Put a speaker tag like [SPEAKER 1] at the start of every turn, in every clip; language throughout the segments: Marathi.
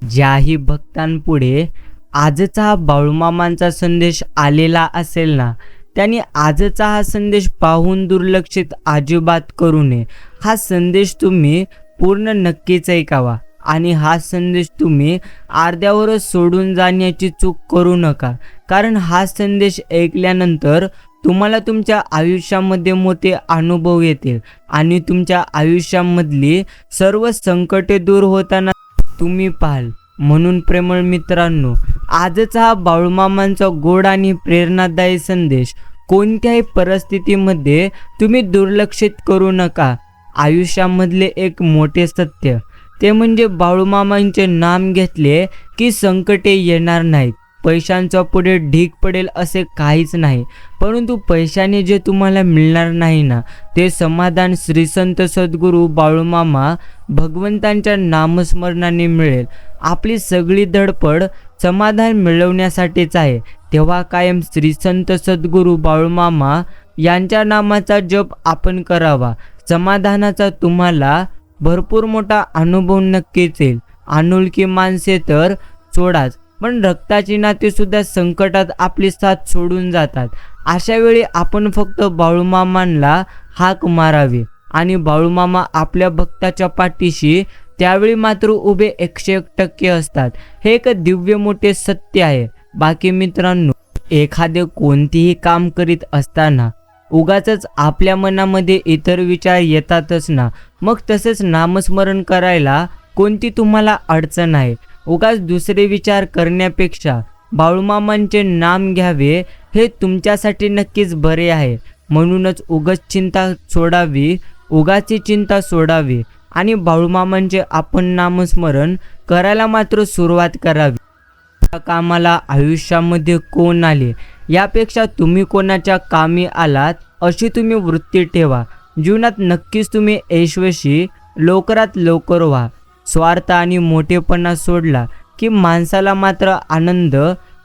[SPEAKER 1] ज्याही भक्तांपुढे आजचा हा बाळूमामांचा संदेश आलेला असेल ना, त्यांनी आजचा हा संदेश पाहून दुर्लक्षित अजिबात करू नये. हा संदेश तुम्ही पूर्ण नक्कीच ऐकावा आणि हा संदेश तुम्ही अर्ध्यावरच सोडून जाण्याची चूक करू नका. कारण हा संदेश ऐकल्यानंतर तुम्हाला तुमच्या आयुष्यामध्ये मोठे अनुभव येतील आणि तुमच्या आयुष्यामधली सर्व संकटे दूर होताना तुम्ही पाहाल. म्हणून प्रेमळ मित्रांनो, आजचा हा बाळूमामांचा गोड आणि प्रेरणादायी संदेश कोणत्याही परिस्थितीमध्ये तुम्ही दुर्लक्षित करू नका. आयुष्यामधले एक मोठे सत्य ते म्हणजे बाळूमामांचे नाम घेतले की संकटे येणार नाहीत. पैशांचा पुढे ढीग पडेल असे काहीच नाही, परंतु पैशाने जे तुम्हाला मिळणार नाही ना, ते समाधान श्री संत सद्गुरू बाळूमामा भगवंतांच्या नामस्मरणाने मिळेल. आपली सगळी धडपड समाधान मिळवण्यासाठीच आहे. तेव्हा कायम श्री संत सद्गुरू बाळूमामा यांच्या नामाचा जप आपण करावा. समाधानाचा तुम्हाला भरपूर मोठा अनुभव नक्कीच येईल. अनोळखी माणसे तर सोडाच, पण रक्ताची नाते सुद्धा संकटात आपली साथ सोडून जातात. अशा वेळी आपण फक्त बाळूमामांना हाक मारावी आणि बाळूमामा आपल्या भक्ताच्या पाठीशी त्यावेळी मात्र उभे 101% असतात. हे एक दिव्य मोठे सत्य आहे. बाकी मित्रांनो, एखादे कोणतेही काम करीत असताना उगाचच आपल्या मनामध्ये इतर विचार येतातच ना, मग तसेच नामस्मरण करायला कोणती तुम्हाला अडचण आहे. उगाच दुसरे विचार करण्यापेक्षा बाळूमामांचे नाम घ्यावे हे तुमच्यासाठी नक्कीच बरे आहे. म्हणूनच उगाच चिंता सोडावी, उगाची चिंता सोडावी आणि बाळूमामांचे आपण नामस्मरण करायला मात्र सुरुवात करावी. त्या कामाला आयुष्यामध्ये कोण आले यापेक्षा तुम्ही कोणाच्या कामी आलात अशी तुम्ही वृत्ती ठेवा. जीवनात नक्कीच तुम्ही यशस्वी लवकरात लवकर व्हा. स्वार्थ आणि मोठेपणा सोडला की माणसाला मात्र आनंद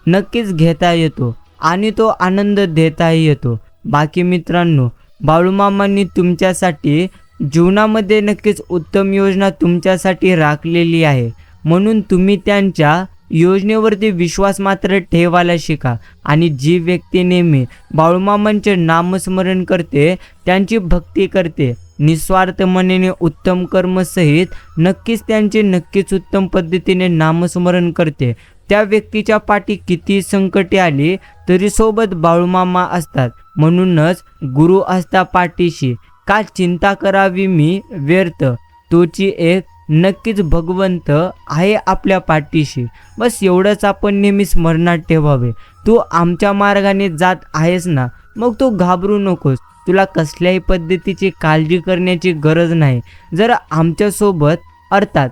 [SPEAKER 1] नक्कीच घेता येतो आणि तो आनंद देताही येतो. बाकी मित्रांनो, बाळूमामांनी तुमच्यासाठी जीवनामध्ये नक्कीच उत्तम योजना तुमच्यासाठी राखलेली आहे. म्हणून तुम्ही त्यांच्या योजनेवरती विश्वास मात्र ठेवायला शिका. आणि जी व्यक्ती नेहमी बाळूमामांचे नामस्मरण करते, त्यांची भक्ती करते, निस्वार्थ मनाने उत्तम कर्मसहित नक्कीच उत्तम पद्धतीने नामस्मरण करते, त्या व्यक्तीच्या पाठी किती संकटे आली तरी सोबत बाळूमामा असतात. म्हणूनच गुरु असता पाठीशी, का चिंता करावी मी व्यर्थ, तोची एक नक्कीच भगवंत आहे आपल्या पाठीशी. बस एवढंच आपण नेहमी स्मरणात ठेवावे. तू आमच्या मार्गाने जात आहेस ना, मग तू घाबरू नकोस. तुला कसल्याही पद्धतीची काळजी करण्याची गरज नाही. जर आमच्यासोबत अर्थात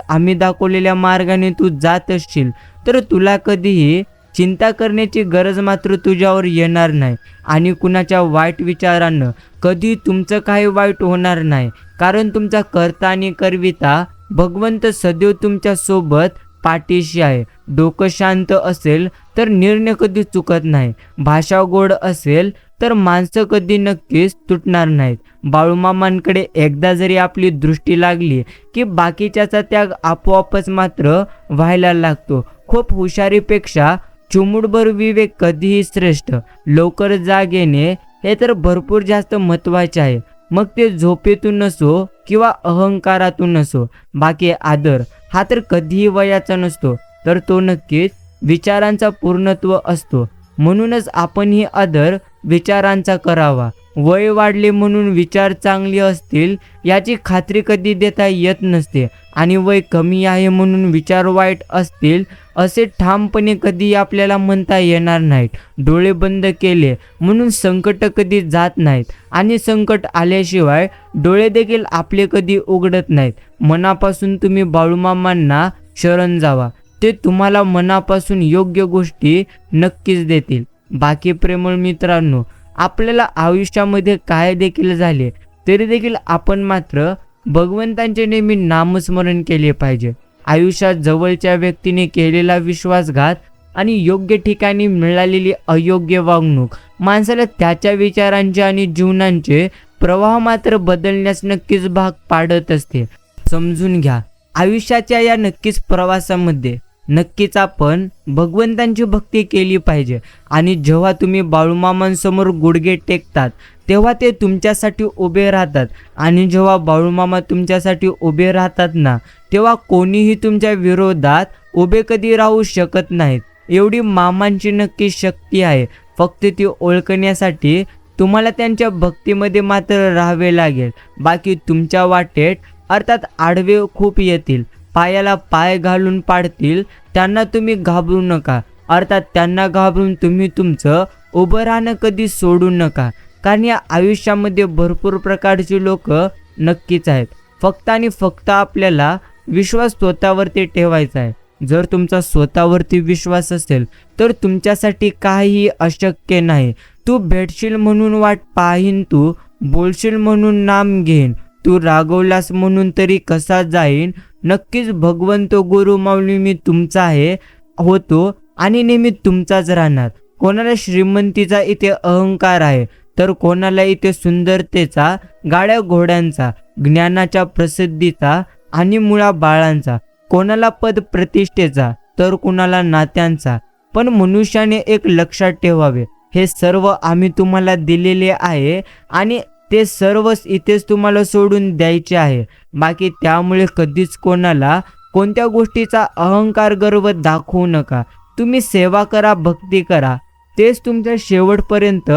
[SPEAKER 1] आम्ही दाखवलेल्या मार्गाने तू जात असशील तर तुला कधीही चिंता करण्याची गरज मात्र तुझ्यावर येणार नाही आणि कुणाच्या वाईट विचारानं कधी तुमचं काही वाईट होणार नाही. कारण तुमचा कर्ता आणि करविता भगवंत सदैव तुमच्या सोबत पाठीशी आहे. डोकं शांत असेल तर निर्णय कधी चुकत नाही. भाषा गोड असेल तर माणसं कधी नक्कीच तुटणार नाहीत. बाळूमामांकडे एकदा जरी आपली दृष्टी लागली की बाकीच्याचा त्याग आपोआपच मात्र व्हायला लागतो. खूप हुशारीपेक्षा चिमुटभर विवेक कधीही श्रेष्ठ. लवकर जाग येणे हे तर भरपूर जास्त महत्त्वाचे आहे. मग ते झोपेतून नसो किंवा अहंकारातून नसो. बाकी आदर हा तर कधीही वयाचा नसतो, तर तो नक्कीच विचारांचा पूर्णत्व असतो. म्हणूनच आपण ही आदर विचारांचा करावा. वय वाढले म्हणून विचार चांगले असतील याची खात्री कधी देता येत नसते आणि वय कमी आहे म्हणून विचार वाईट असतील असे ठामपणे कधी आपल्याला म्हणता येणार नाहीत. डोळे बंद केले म्हणून संकट कधी जात नाहीत आणि संकट आल्याशिवाय डोळे देखील आपले कधी उघडत नाहीत. मनापासून तुम्ही बाळूमामांना शरण जावा. ते तुम्हाला मनापासून योग्य गोष्टी नक्कीच देतील. बाकी प्रेमळ मित्रांनो, आपल्याला आयुष्यामध्ये काय देखील झाले तरी देखील आपण मात्र भगवंतांचे नेहमी नामस्मरण केले पाहिजे. आयुष्यात जवळच्या व्यक्तीने केलेला विश्वासघात आणि योग्य ठिकाणी मिळालेली अयोग्य वागणूक माणसाला त्याच्या विचारांचे आणि जीवनाचे प्रवाह मात्र बदलण्यास नक्कीच भाग पाडत असते. समजून घ्या, आयुष्याच्या या नक्कीच प्रवासामध्ये नक्कीच आपण भगवंतांची भक्ती केली पाहिजे. आणि जेव्हा तुम्ही बाळूमामांसमोर गुडघे टेकतात तेव्हा ते तुमच्यासाठी उभे राहतात. आणि जेव्हा बाळूमामा तुमच्यासाठी उभे राहतात ना, तेव्हा कोणीही तुमच्या विरोधात उभे कधी राहू शकत नाहीत. एवढी मामांची नक्की शक्ती आहे. फक्त ती ओळखण्यासाठी तुम्हाला त्यांच्या भक्तीमध्ये मात्र राहावे लागेल. बाकी तुमच्या वाटेत अर्थात आडवे खूप येतील, पायाला पाय घालून पाडतील, त्यांना तुम्ही घाबरू नका. अर्थात त्यांना घाबरून तुम्ही तुमचं उभं राहणं कधी सोडू नका. कारण या आयुष्यामध्ये भरपूर प्रकारची लोक नक्कीच आहेत. फक्त आणि फक्त आपल्याला विश्वास स्वतःवरती ठेवायचा आहे. जर तुमचा स्वतःवरती विश्वास असेल तर तुमच्यासाठी काहीही अशक्य नाही. तू भेटशील म्हणून वाट पाहीन, तू बोलशील म्हणून नाम घेईन, तू रागवलास म्हणून तरी कसा जाईन. नक्कीच भगवंत गुरु माऊली मी तुमचा आहे, होतो आणि नेहमी तुमचाच राहणार. कोणाला श्रीमंतीचा इथे अहंकार आहे तर कोणाला इथे सुंदरतेचा, गाड्या घोड्यांचा, ज्ञानाच्या प्रसिद्धीचा आणि मुळा बाळांचा, कोणाला पद प्रतिष्ठेचा तर कुणाला नात्यांचा. पण मनुष्याने एक लक्षात ठेवावे, हे सर्व आम्ही तुम्हाला दिलेले आहे आणि ते सर्वच इथेच तुम्हाला सोडून द्यायचे आहे. बाकी त्यामुळे कधीच कोणाला कोणत्या गोष्टीचा अहंकार गर्व दाखवू नका. तुम्ही सेवा करा, भक्ती करा, तेच तुमच्या शेवटपर्यंत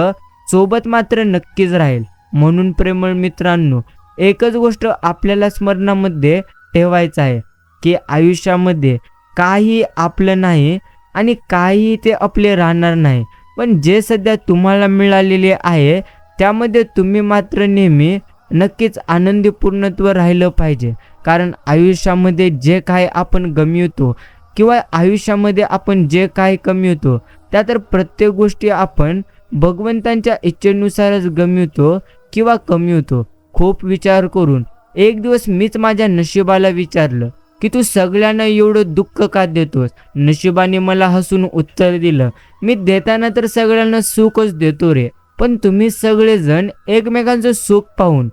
[SPEAKER 1] सोबत मात्र नक्कीच राहील. म्हणून प्रेमळ मित्रांनो, एकच गोष्ट आपल्याला स्मरणामध्ये ठेवायचं आहे की आयुष्यामध्ये काही आपलं नाही आणि काही ते आपले राहणार नाही. पण जे सध्या तुम्हाला मिळालेले आहे त्यामध्ये तुम्ही मात्र नेहमी नक्कीच आनंदी पूर्णत्व राहिलं पाहिजे. कारण आयुष्यामध्ये जे काही आपण गमिवतो किंवा आयुष्यामध्ये आपण जे काही कमवतो त्या तर प्रत्येक गोष्टी आपण भगवंतांच्या इच्छेनुसारच गमिवतो किंवा कमवतो. खूप विचार करून एक दिवस मीच माझ्या नशिबाला विचारलं की तू सगळ्यांना एवढं दुःख का देतोस. नशिबाने मला हसून उत्तर दिलं, मी देताना तर सगळ्यांना सुखच देतो रे, पण तुम्ही सगळेजण एकमेकांचं सुख पाहून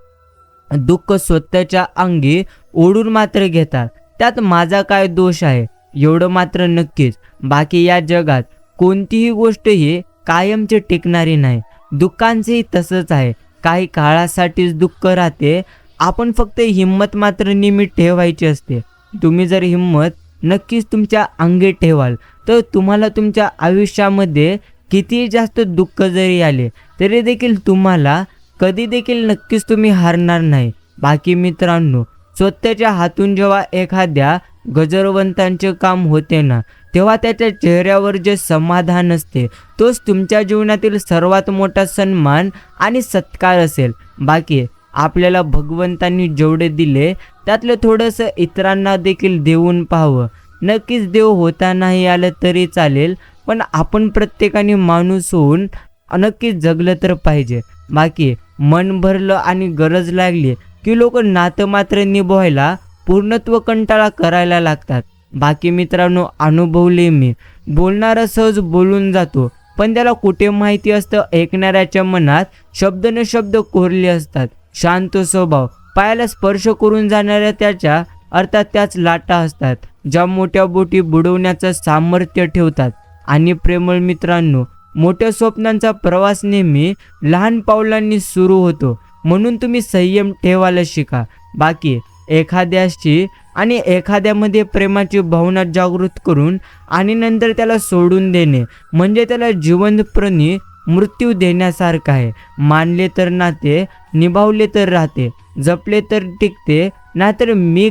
[SPEAKER 1] दुःख स्वतःच्या अंगी ओढून मात्र घेतात. त्यात माझा काय दोष आहे एवढं मात्र नक्कीच. बाकी या जगात कोणतीही गोष्ट ही कायमची टिकणारी नाही. दुःखांचंही तसंच आहे, काही काळासाठीच दुःख राहते. आपण फक्त हिंमत मात्र नेहमी ठेवायची असते. तुम्ही जर हिंमत नक्कीच तुमच्या अंगी ठेवाल तर तुम्हाला तुमच्या आयुष्यामध्ये कितीही जास्त दुःख जरी आले तरी देखील तुम्हाला कधी देखील नक्कीच तुम्ही हारणार नाही. बाकी मित्रांनो, स्वतःच्या हातून जेव्हा एखाद्या गजरवंतांचे काम होते ना, तेव्हा त्याच्या चेहऱ्यावर जे समाधान असते तोच तुमच्या जीवनातील सर्वात मोठा सन्मान आणि सत्कार असेल. बाकी आपल्याला भगवंतांनी जेवढे दिले त्यातलं थोडंसं इतरांना देखील देऊन पाहावं. नक्कीच देव होता नाही आलं तरी चालेल, पण आपण प्रत्येकाने माणूस होऊन नक्कीच जगलं तर पाहिजे. बाकी मन भरलं आणि गरज लागली की लोक नातं मात्र निभवायला पूर्णत्व कंटाळा करायला लागतात. बाकी मित्रांनो, अनुभवले मी, बोलणारा सहज बोलून जातो पण त्याला कुठे माहिती असतं ऐकणाऱ्याच्या मनात शब्द न शब्द कोरले असतात. शांत स्वभाव, पायाला स्पर्श करून जाणाऱ्या त्याच्या अर्थात त्याच लाटा असतात ज्या मोठ्या बोटी बुडवण्याचं सामर्थ्य ठेवतात. आणि प्रेमळ मित्रांनो, मोठ्या स्वप्नांचा प्रवास नेहमी लहान पावलांनी सुरू होतो. म्हणून तुम्ही संयम ठेवायला शिका. बाकी एखाद्याशी आणि एखाद्यामध्ये प्रेमाची भावना जागृत करून आणि नंतर त्याला सोडून देणे म्हणजे त्याला जिवंतपणी मृत्यू देण्यासारखं आहे. मानले तर नाते, निभावले तर राहते, जपले तर टिकते, नाहीतर मी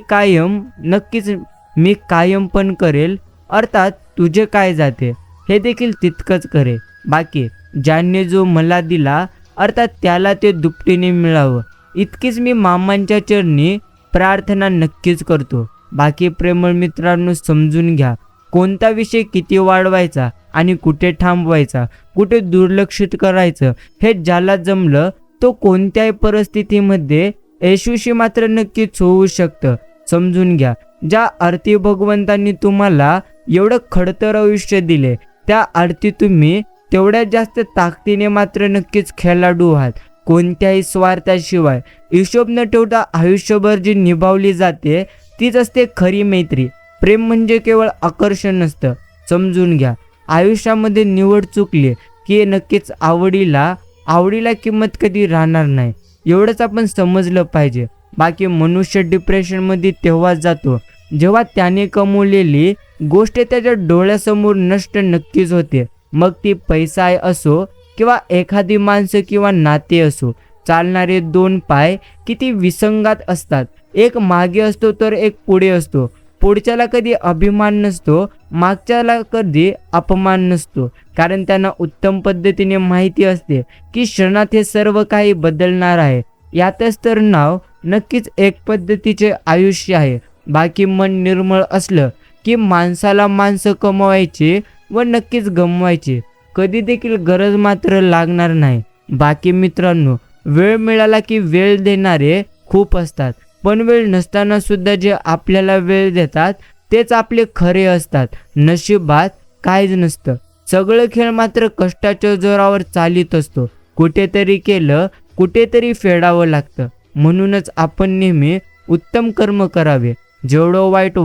[SPEAKER 1] कायम पण करेल. अर्थात तुझे काय जाते हे देखील तितकंच करे. बाकी ज्याने जो मला दिला अर्थात त्याला ते दुपटीने मिळावं, इतकीच मी मामांच्या चरणी प्रार्थना नक्कीच करतो. बाकी प्रेमळ मित्रांनो, समजून घ्या, कोणता विषय किती वाढवायचा आणि कुठे थांबवायचा, कुठे दुर्लक्षित करायचं हे ज्याला जमलं तो कोणत्याही परिस्थितीमध्ये यशस्वी मात्र नक्कीच होऊ शकतं. समजून घ्या, ज्या अर्थी भगवंतांनी तुम्हाला एवढं खडतर आयुष्य दिले त्या अर्थी तुम्ही तेवढ्यात जास्त ताकदीने मात्र नक्कीच खेळाडू आहात. कोणत्याही स्वार्थाशिवाय हिशोब न ठेवता आयुष्यभर जी निभावली जाते तीच असते खरी मैत्री. प्रेम म्हणजे केवळ आकर्षण नसतं, समजून घ्या. आयुष्यामध्ये निवड चुकली की नक्कीच आवडीला किंमत कधी राहणार नाही, एवढंच आपण समजलं पाहिजे. बाकी मनुष्य डिप्रेशनमध्ये तेव्हाच जातो जेव्हा त्याने कमवलेली गोष्ट त्याच्या डोळ्यासमोर नष्ट नक्कीच होते. मग ती पैसा असो किंवा एखादी माणसं किंवा नाते असो. चालणारे दोन पाय किती विसंगात असतात, एक मागे असतो तर एक पुढे असतो. पुढच्याला कधी अभिमान नसतो, मागच्याला कधी अपमान नसतो, कारण त्यांना उत्तम पद्धतीने माहिती असते की क्षणात हे सर्व काही बदलणार आहे. यातच तर नाव नक्कीच एक पद्धतीचे आयुष्य आहे. बाकी मन निर्मळ असलं की माणसाला माणसं कमवायची व नक्कीच गमवायची कधी देखील गरज मात्र लागणार नाही. बाकी मित्रांनो, वेळ मिळाला की वेळ देणारे खूप असतात, पण वेळ नसताना सुद्धा जे आपल्याला वेळ देतात तेच आपले खरे असतात. नशिबात काहीच नसतं, सगळं खेळ मात्र कष्टाच्या जोरावर चालित असतो. कुठेतरी केलं कुठेतरी फेडावं लागतं. म्हणूनच आपण नेहमी उत्तम कर्म करावे. जेवढं वाईट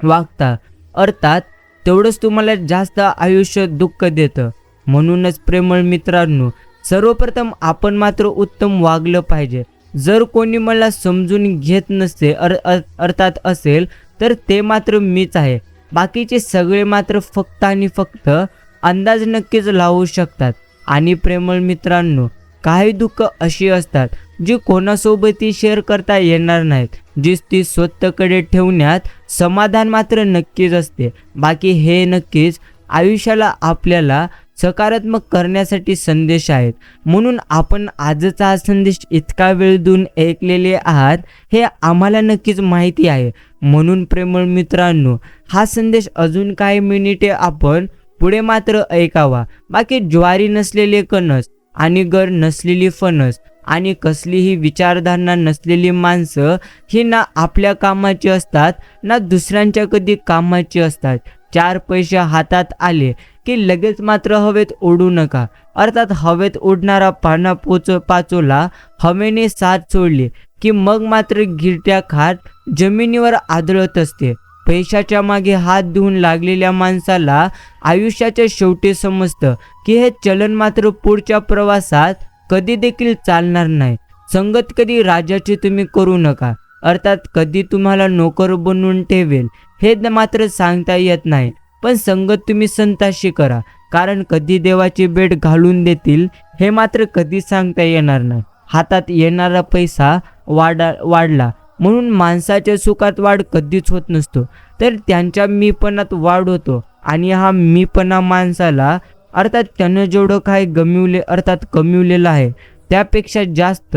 [SPEAKER 1] वागता अर्थात तेवढंच तुम्हाला जास्त आयुष्य दुःख देतं. म्हणूनच प्रेमळ मित्रांनो, सर्वप्रथम आपण मात्र उत्तम वागलं पाहिजे. जर कोणी मला समजून घेत नसते अर्थात असेल तर ते मात्र मीच आहे. बाकीचे सगळे मात्र फक्त आणि फक्त अंदाज नक्कीच लावू शकतात. आणि प्रेमळ मित्रांनो, काही दुःख अशी असतात जी कोणासोबतही शेअर करता येणार नाहीत, जी ती स्वतःकडे ठेवण्यात समाधान मात्र नक्कीच असते. बाकी हे नक्कीच आयुष्याला आपल्याला सकारात्मक करण्यासाठी संदेश आहेत. म्हणून आपण आजचा हा संदेश इतका वेळ देऊन ऐकलेले आहात हे आम्हाला नक्कीच माहिती आहे. म्हणून प्रेमळ मित्रांनो, हा संदेश अजून काही मिनिटे आपण पुढे मात्र ऐकावा. बाकी ज्वारी नसलेले कणस आणि गर नसलेली फणस आणि कसलीही विचारधारणा नसलेली माणसं ही ना आपल्या कामाची असतात ना दुसऱ्यांच्या कधी कामाची असतात. 4 पैसे हातात आले की लगेच मात्र हवेत उडू नका. अर्थात हवेत उडणारा पाचोला हवेने साथ सोडली की मग मात्र गिरट्या खात जमिनीवर आदळत असते. पैशाच्या मागे हात धुवून लागलेल्या माणसाला आयुष्याच्या शेवटी समजतं की हे चलन मात्र पुढच्या प्रवासात कधी देखील चालणार नाही. संगत कधी राजाची तुम्ही करू नका, अर्थात कधी तुम्हाला नोकर बनवून ठेवेल हे मात्र सांगता येत नाही. पण संगत तुम्ही संताशी करा, कारण कधी देवाची भेट घालून देतील हे मात्र कधी सांगता येणार नाही. हातात येणारा पैसा वाढला म्हणून माणसाच्या सुखात वाढ कधीच होत नसतो, तर त्यांच्या मीपणात वाढ होतो. आणि हा मीपणा माणसाला अर्थात त्यानं जेवढं काही कमविलेलं आहे त्यापेक्षा जास्त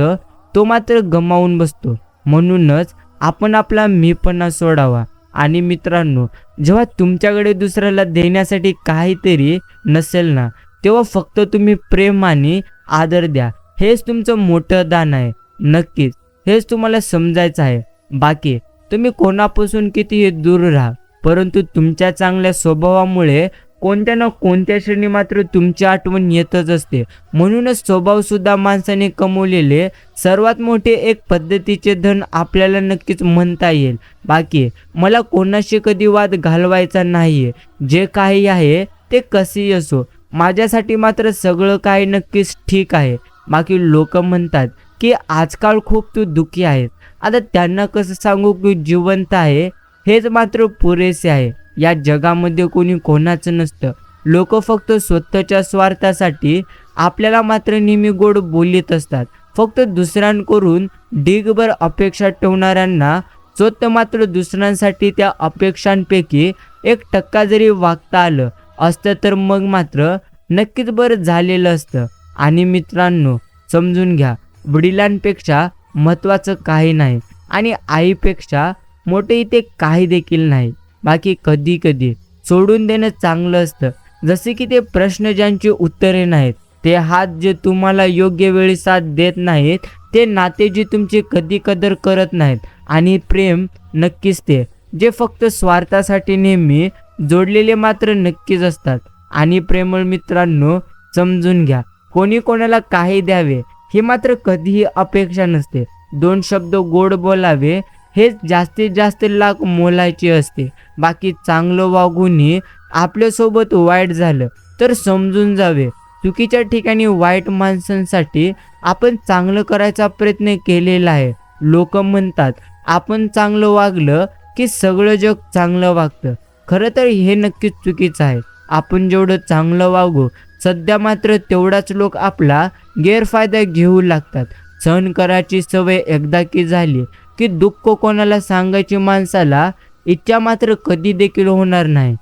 [SPEAKER 1] तो मात्र गमावून बसतो. म्हणूनच आपण आपला मीपणा सोडावा. आणि मित्रांनो, जेव्हा तुमच्याकडे दुसऱ्याला देण्यासाठी काहीतरी नसेल ना, तेव्हा फक्त तुम्ही प्रेम आणि आदर द्या. हेच तुमचं मोठं दान आहे. नक्कीच हेच तुम्हाला समजायचं आहे. बाकी तुम्ही कोणापासून कितीही दूर राहा, परंतु तुमच्या चांगल्या स्वभावामुळे कोणत्या ना कोणत्या क्षणी मात्र तुमची आठवण येतच असते. म्हणूनच स्वभाव सुद्धा माणसाने कमवलेले सर्वात मोठे एक पद्धतीचे धन आपल्याला नक्कीच म्हणता येईल. बाकी मला कोणाशी कधी वाद घालवायचा नाहीये. जे काही आहे ते कसेही असो, माझ्यासाठी मात्र सगळं काही नक्कीच ठीक आहे. बाकी लोक म्हणतात की आजकाल खूप तू दुःखी आहेस. आता त्यांना कसं सांगू की जिवंत आहे हेच मात्र पुरेसे आहे. या जगामध्ये कोणी कोणाचं नसतं. लोक फक्त स्वतःच्या स्वार्थासाठी आपल्याला मात्र नेहमी गोड बोलत असतात. फक्त दुसऱ्यांकडून ढीगभर अपेक्षा ठेवणाऱ्यांना स्वतः मात्र दुसऱ्यांसाठी त्या अपेक्षांपैकी 1% जरी वागता आलं असतं तर मग मात्र नक्कीच बरं झालेलं असतं. आणि मित्रांनो, समजून घ्या, वडिलांपेक्षा महत्त्वाचं काही नाही आणि आईपेक्षा मोठे इथे काही देखील नाही. बाकी कधी कधी सोडून देणं चांगलं असतं. जसे की ते प्रश्न ज्यांची उत्तरे नाहीत, ते हात जे तुम्हाला योग्य वेळी साथ देत नाहीत, ते नाते जे तुमची कधी कदर करत नाहीत, आणि प्रेम नक्कीच ते जे फक्त स्वार्थासाठी नेहमी जोडलेले मात्र नक्कीच असतात. आणि प्रेमळ मित्रांनो, समजून घ्या, कोणी कोणाला काही द्यावे ही मात्र कधीही अपेक्षा नसते. 2 शब्द गोड बोलावे हेच जास्तीत जास्त लाख मोलाचे असते. बाकी चांगलं वागूनही आपल्यासोबत वाईट झालं तर समजून जावे. चुकीच्या ठिकाणी वाईट माणसांसाठी आपण चांगलं करायचा प्रयत्न केलेला आहे. लोक म्हणतात आपण चांगलं वागलं की सगळं जग चांगलं वागतं. खरं तर हे नक्कीच चुकीचं आहे. आपण जेवढं चांगलं वागू सध्या मात्र तेवढाच लोक आपला गैरफायदा घेऊ लागतात. सहन करायची सवय एकदा की झाली की दुःख कोणाला सांगायची माणसाला इच्छा मात्र कधी देखील होणार नाही.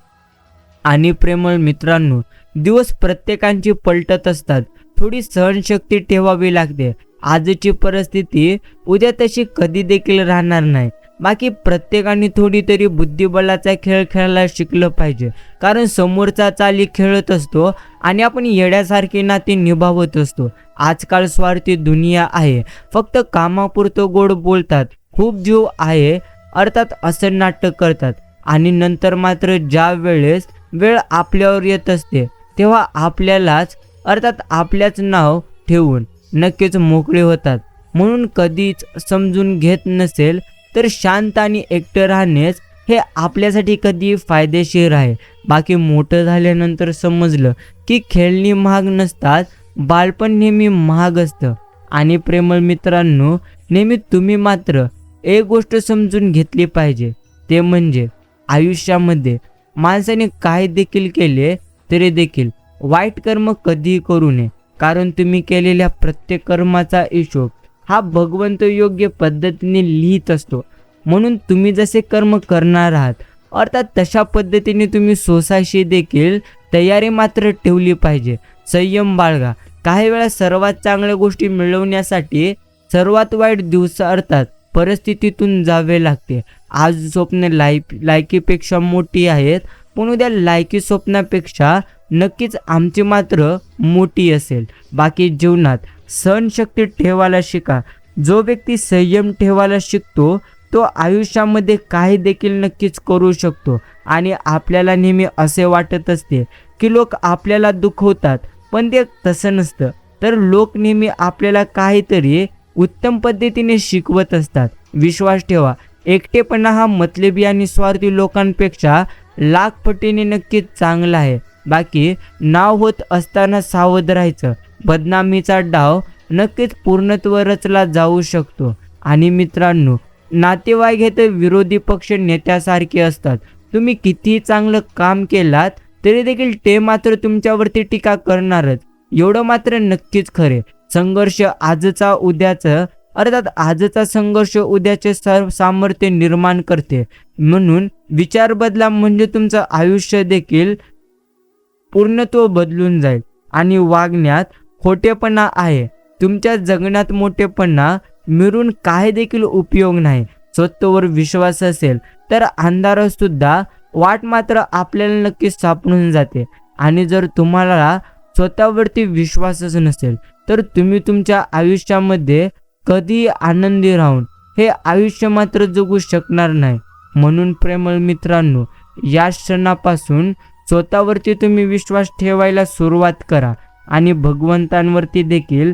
[SPEAKER 1] आणि प्रेमळ मित्रांनो, दिवस प्रत्येकाची पलटत असतात. थोडी सहनशक्ती ठेवावी लागते. आजची परिस्थिती उद्या तशी कधी देखील राहणार नाही. बाकी प्रत्येकाने थोडी तरी बुद्धिबळाचा खेळ खेळायला शिकलं पाहिजे. कारण समोरचा चाली खेळत असतो आणि आपण येड्यासारखी नाती निभावत असतो. आजकाल स्वार्थी दुनिया आहे. फक्त कामापुरतं गोड बोलतात, खूप जीव आहे अर्थात असं नाटक करतात आणि नंतर मात्र ज्या वेळेस वेळ आपल्यावर येत असते तेव्हा आपल्यालाच अर्थात आपल्याच नाव ठेवून नक्कीच मोकळे होतात. म्हणून कधीच समजून घेत नसेल तर शांत आणि एकटं राहणेच हे आपल्यासाठी कधी फायदेशीर आहे. बाकी मोठं झाल्यानंतर समजलं की खेळणी महाग नसतात, बालपण नेहमी महाग असतं. आणि प्रेमळ मित्रांनो, नेहमी तुम्ही मात्र एक गोष्ट समजून घेतली पाहिजे, ते म्हणजे आयुष्यामध्ये माणसाने काय देखील केले तरी देखील वाईट कर्म कधीही करू नये. कारण तुम्ही केलेल्या प्रत्येक कर्माचा हिशोब हा भगवंत योग्य पद्धतीने लिहित असतो. म्हणून तुम्ही जसे कर्म करणार आहात अर्थात तशा पद्धतीने तुम्ही सोसायशी देखील तयारी मात्र ठेवली पाहिजे. संयम बाळगा. काही वेळा सर्वात चांगल्या गोष्टी मिळवण्यासाठी सर्वात वाईट दिवस अर्थात परिस्थितीतून जावे लागते. आज स्वप्न लायकीपेक्षा मोठी आहेत, पण उद्या लायकी स्वप्नापेक्षा नक्कीच आमची मात्र मोठी असेल. बाकी जीवनात सहनशक्ती ठेवायला शिका. जो व्यक्ती संयम ठेवायला शिकतो तो आयुष्यामध्ये काही देखील नक्कीच करू शकतो. आणि आपल्याला नेहमी असे वाटत असते की लोक आपल्याला दुखवतात, पण ते तसं नसतं. तर लोक नेहमी आपल्याला काहीतरी उत्तम पद्धतीने शिकवत असतात. विश्वास ठेवा, एकटेपणा हा मतलबी आणि स्वार्थी लोकांपेक्षा लाख पटीने नक्कीच चांगला आहे. बाकी नाव होत असताना सावध राहायचं. बदनामीचा डाव नक्कीच पूर्णत्व रचला जाऊ शकतो. आणि मित्रांनो, नातेवाईक हे तर विरोधी पक्ष नेत्यासारखे असतात. तुम्ही कितीही चांगलं काम केलात तरी देखील ते मात्र तुमच्यावरती टीका करणारच, एवढं मात्र नक्कीच खरे. संघर्ष आजचा उद्याचं अर्थात आजचा संघर्ष उद्याचे सामर्थ्य निर्माण करते. म्हणून विचार बदला म्हणजे तुमचं आयुष्य देखील पूर्णत्व बदलून जाईल. आणि वागण्यात खोटेपणा आहे, तुमच्या जगण्यात मोठेपणा मिळून काही देखील उपयोग नाही. स्वतःवर विश्वास असेल तर अंधारात सुद्धा वाट मात्र आपल्याला नक्कीच सापडून जाते. आणि जर तुम्हाला स्वतःवरती विश्वासच नसेल तर तुम्ही तुमच्या आयुष्यामध्ये कधी आनंदी राहून हे आयुष्य मात्र जगू शकणार नाही. म्हणून प्रेमळ मित्रांनो, या क्षणापासून स्वतःवरती तुम्ही विश्वास ठेवायला सुरुवात करा आणि भगवंतांवरती देखील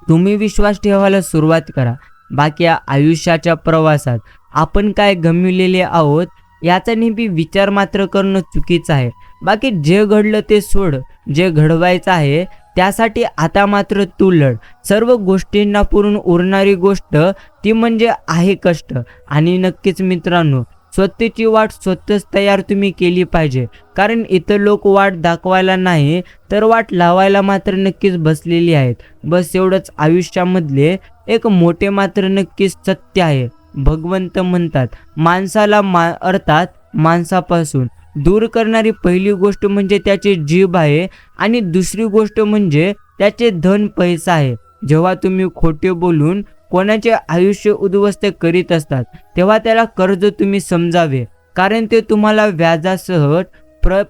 [SPEAKER 1] तुम्ही विश्वास ठेवायला सुरुवात करा. बाकी या आयुष्याच्या प्रवासात आपण काय गमिवलेले आहोत याचा नेहमी विचार मात्र करणं चुकीचं आहे. बाकी जे घडलं ते सोड, जे घडवायचं आहे त्यासाठी आता मात्र तू लढ. सर्व गोष्टींना पुरून उरणारी गोष्ट ती म्हणजे आहे कष्ट. आणि नक्कीच मित्रांनो, स्वतःची वाट स्वतःच तयार तुम्ही केली पाहिजे. कारण इतर लोक वाट दाखवायला नाही तर वाट लावायला मात्र नक्कीच बसलेली आहेत. बस एवढंच आयुष्यामधले एक मोठे मात्र नक्कीच सत्य आहे. भगवंत म्हणतात माणसाला अर्थात माणसापासून दूर करणारी पहिली गोष्ट म्हणजे त्याची जीभ आहे आणि दुसरी गोष्ट म्हणजे त्याचे धन पैसा आहे. जेव्हा तुम्ही खोटे बोलून कोणाचे आयुष्य उद्ध्वस्त करीत असतात तेव्हा त्याला कर्ज तुम्ही समजावे, कारण ते तुम्हाला व्याजासह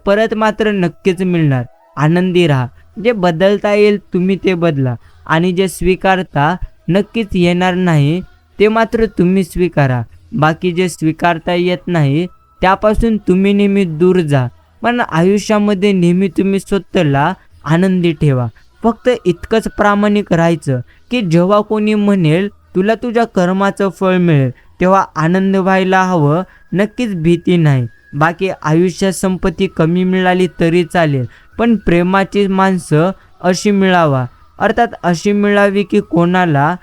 [SPEAKER 1] परत मात्र नक्कीच मिळणार. आनंदी राहा. जे बदलता येईल तुम्ही ते बदला आणि जे स्वीकारता नक्कीच येणार नाही ते मात्र तुम्ही स्वीकारा. बाकी जे स्वीकारता येत नाही त्यापासून तुम्ही नेहमी दूर जा. पण आयुष्यामध्ये नेहमी तुम्ही स्वतःला आनंदी ठेवा. फक्त इतकंच प्रामाणिक राहायचं की जेव्हा कोणी म्हणेल तुला तुझ्या कर्माचं फळ मिळेल तेव्हा आनंद व्हायला हवं, नक्कीच भीती नाही. बाकी आयुष्यात संपत्ती कमी मिळाली तरी चालेल, पण प्रेमाची माणसं अशी मिळावा, अर्थात अशी मिळावी की कोणाला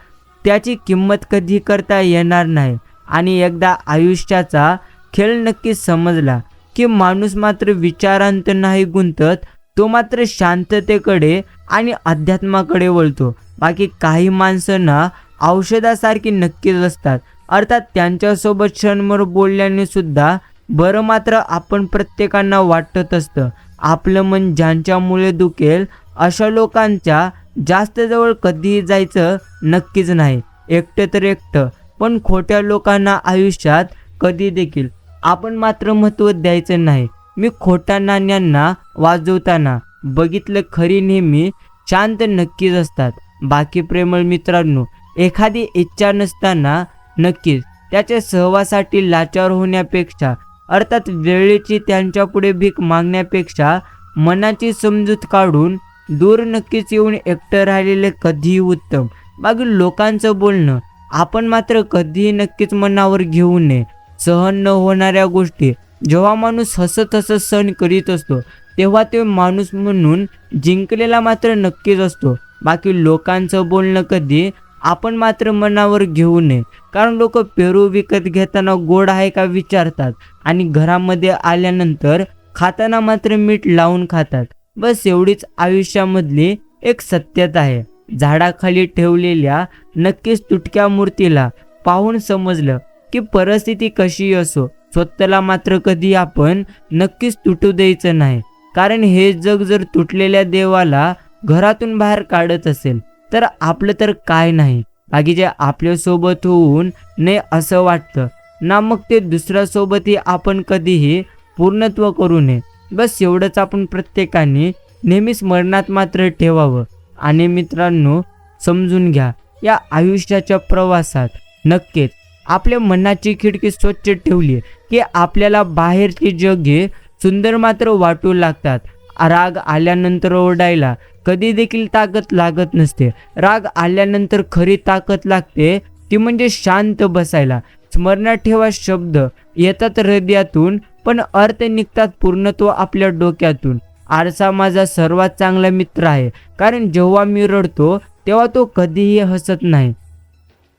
[SPEAKER 1] त्याची किंमत कधी करता येणार नाही. आणि एकदा आयुष्याचा खेळ नक्कीच समजला की माणूस मात्र विचारांत नाही गुंतत, तो मात्र शांततेकडे आणि अध्यात्माकडे वळतो. बाकी काही माणसं ना औषधासारखी नक्कीच असतात, अर्थात त्यांच्यासोबत क्षणभर बोलल्याने सुद्धा बरं मात्र आपण प्रत्येकांना वाटत असतं. आपलं मन ज्यांच्यामुळे दुखेल अशा लोकांच्या जास्त जवळ कधीही जायचं नक्कीच नाही. एकटं तर एकटं, पण खोट्या लोकांना आयुष्यात कधी देखील आपण मात्र महत्त्व द्यायचं नाही. मी खोट्या नाण्यांना वाजवताना बघितलं, खरी नेहमी शांत नक्कीच असतात. बाकी प्रेमळ मित्रांनो, एखादी इच्छा नसताना नक्कीच त्याच्या सहवासाठी लाचार होण्यापेक्षा, अर्थात वेळेची त्यांच्यापुढे भीक मागण्यापेक्षा मनाची समजूत काढून दूर नक्कीच येऊन एकटं राहिलेले कधीही उत्तम. बाकी लोकांचं बोलणं आपण मात्र कधीही नक्कीच मनावर घेऊ नये. सहन न होणाऱ्या गोष्टी जेव्हा माणूस हसत हसत सहन करीत असतो तेव्हा ते माणूस म्हणून जिंकलेला मात्र नक्कीच असतो. बाकी लोकांचं बोलणं कधी आपण मात्र मनावर घेऊ नये, कारण लोक पेरू विकत घेताना गोड आहे का विचारतात आणि घरामध्ये आल्यानंतर खाताना मात्र मीठ लावून खातात. बस एवढीच आयुष्यामधली एक सत्यता आहे. झाडाखाली ठेवलेल्या नक्कीच तुटक्या मूर्तीला पाहून समजलं की परिस्थिती कशी असो, स्वतःला मात्र कधी आपण नक्कीच तुटू द्यायचं नाही. कारण हे जग जर तुटलेल्या देवाला घरातून बाहेर काढत असेल तर आपलं तर काय नाही. बाकी जे आपल्यासोबत होऊन नये असं वाटतं ना, मग ते दुसऱ्यासोबतही आपण कधीही पूर्णत्व करू नये. बस एवढंच आपण प्रत्येकाने नेहमी स्मरणात मात्र ठेवावं. आणि मित्रांनो, समजून घ्या, या आयुष्याच्या प्रवासात नक्कीच आपल्या मनाची खिडकी स्वच्छ ठेवली की आपल्याला बाहेरचे जग हे सुंदर मात्र वाटू लागतात. राग आल्यानंतर ओरडायला कधी देखील ताकद लागत नसते. राग आल्यानंतर खरी ताकद लागते ती म्हणजे शांत बसायला. स्मरणात ठेवा, शब्द येतात हृदयातून पण अर्थ निघतात पूर्णत्व आपल्या डोक्यातून. आरसा माझा सर्वात चांगला मित्र आहे, कारण जेव्हा मी रडतो तेव्हा तो कधीही हसत नाही.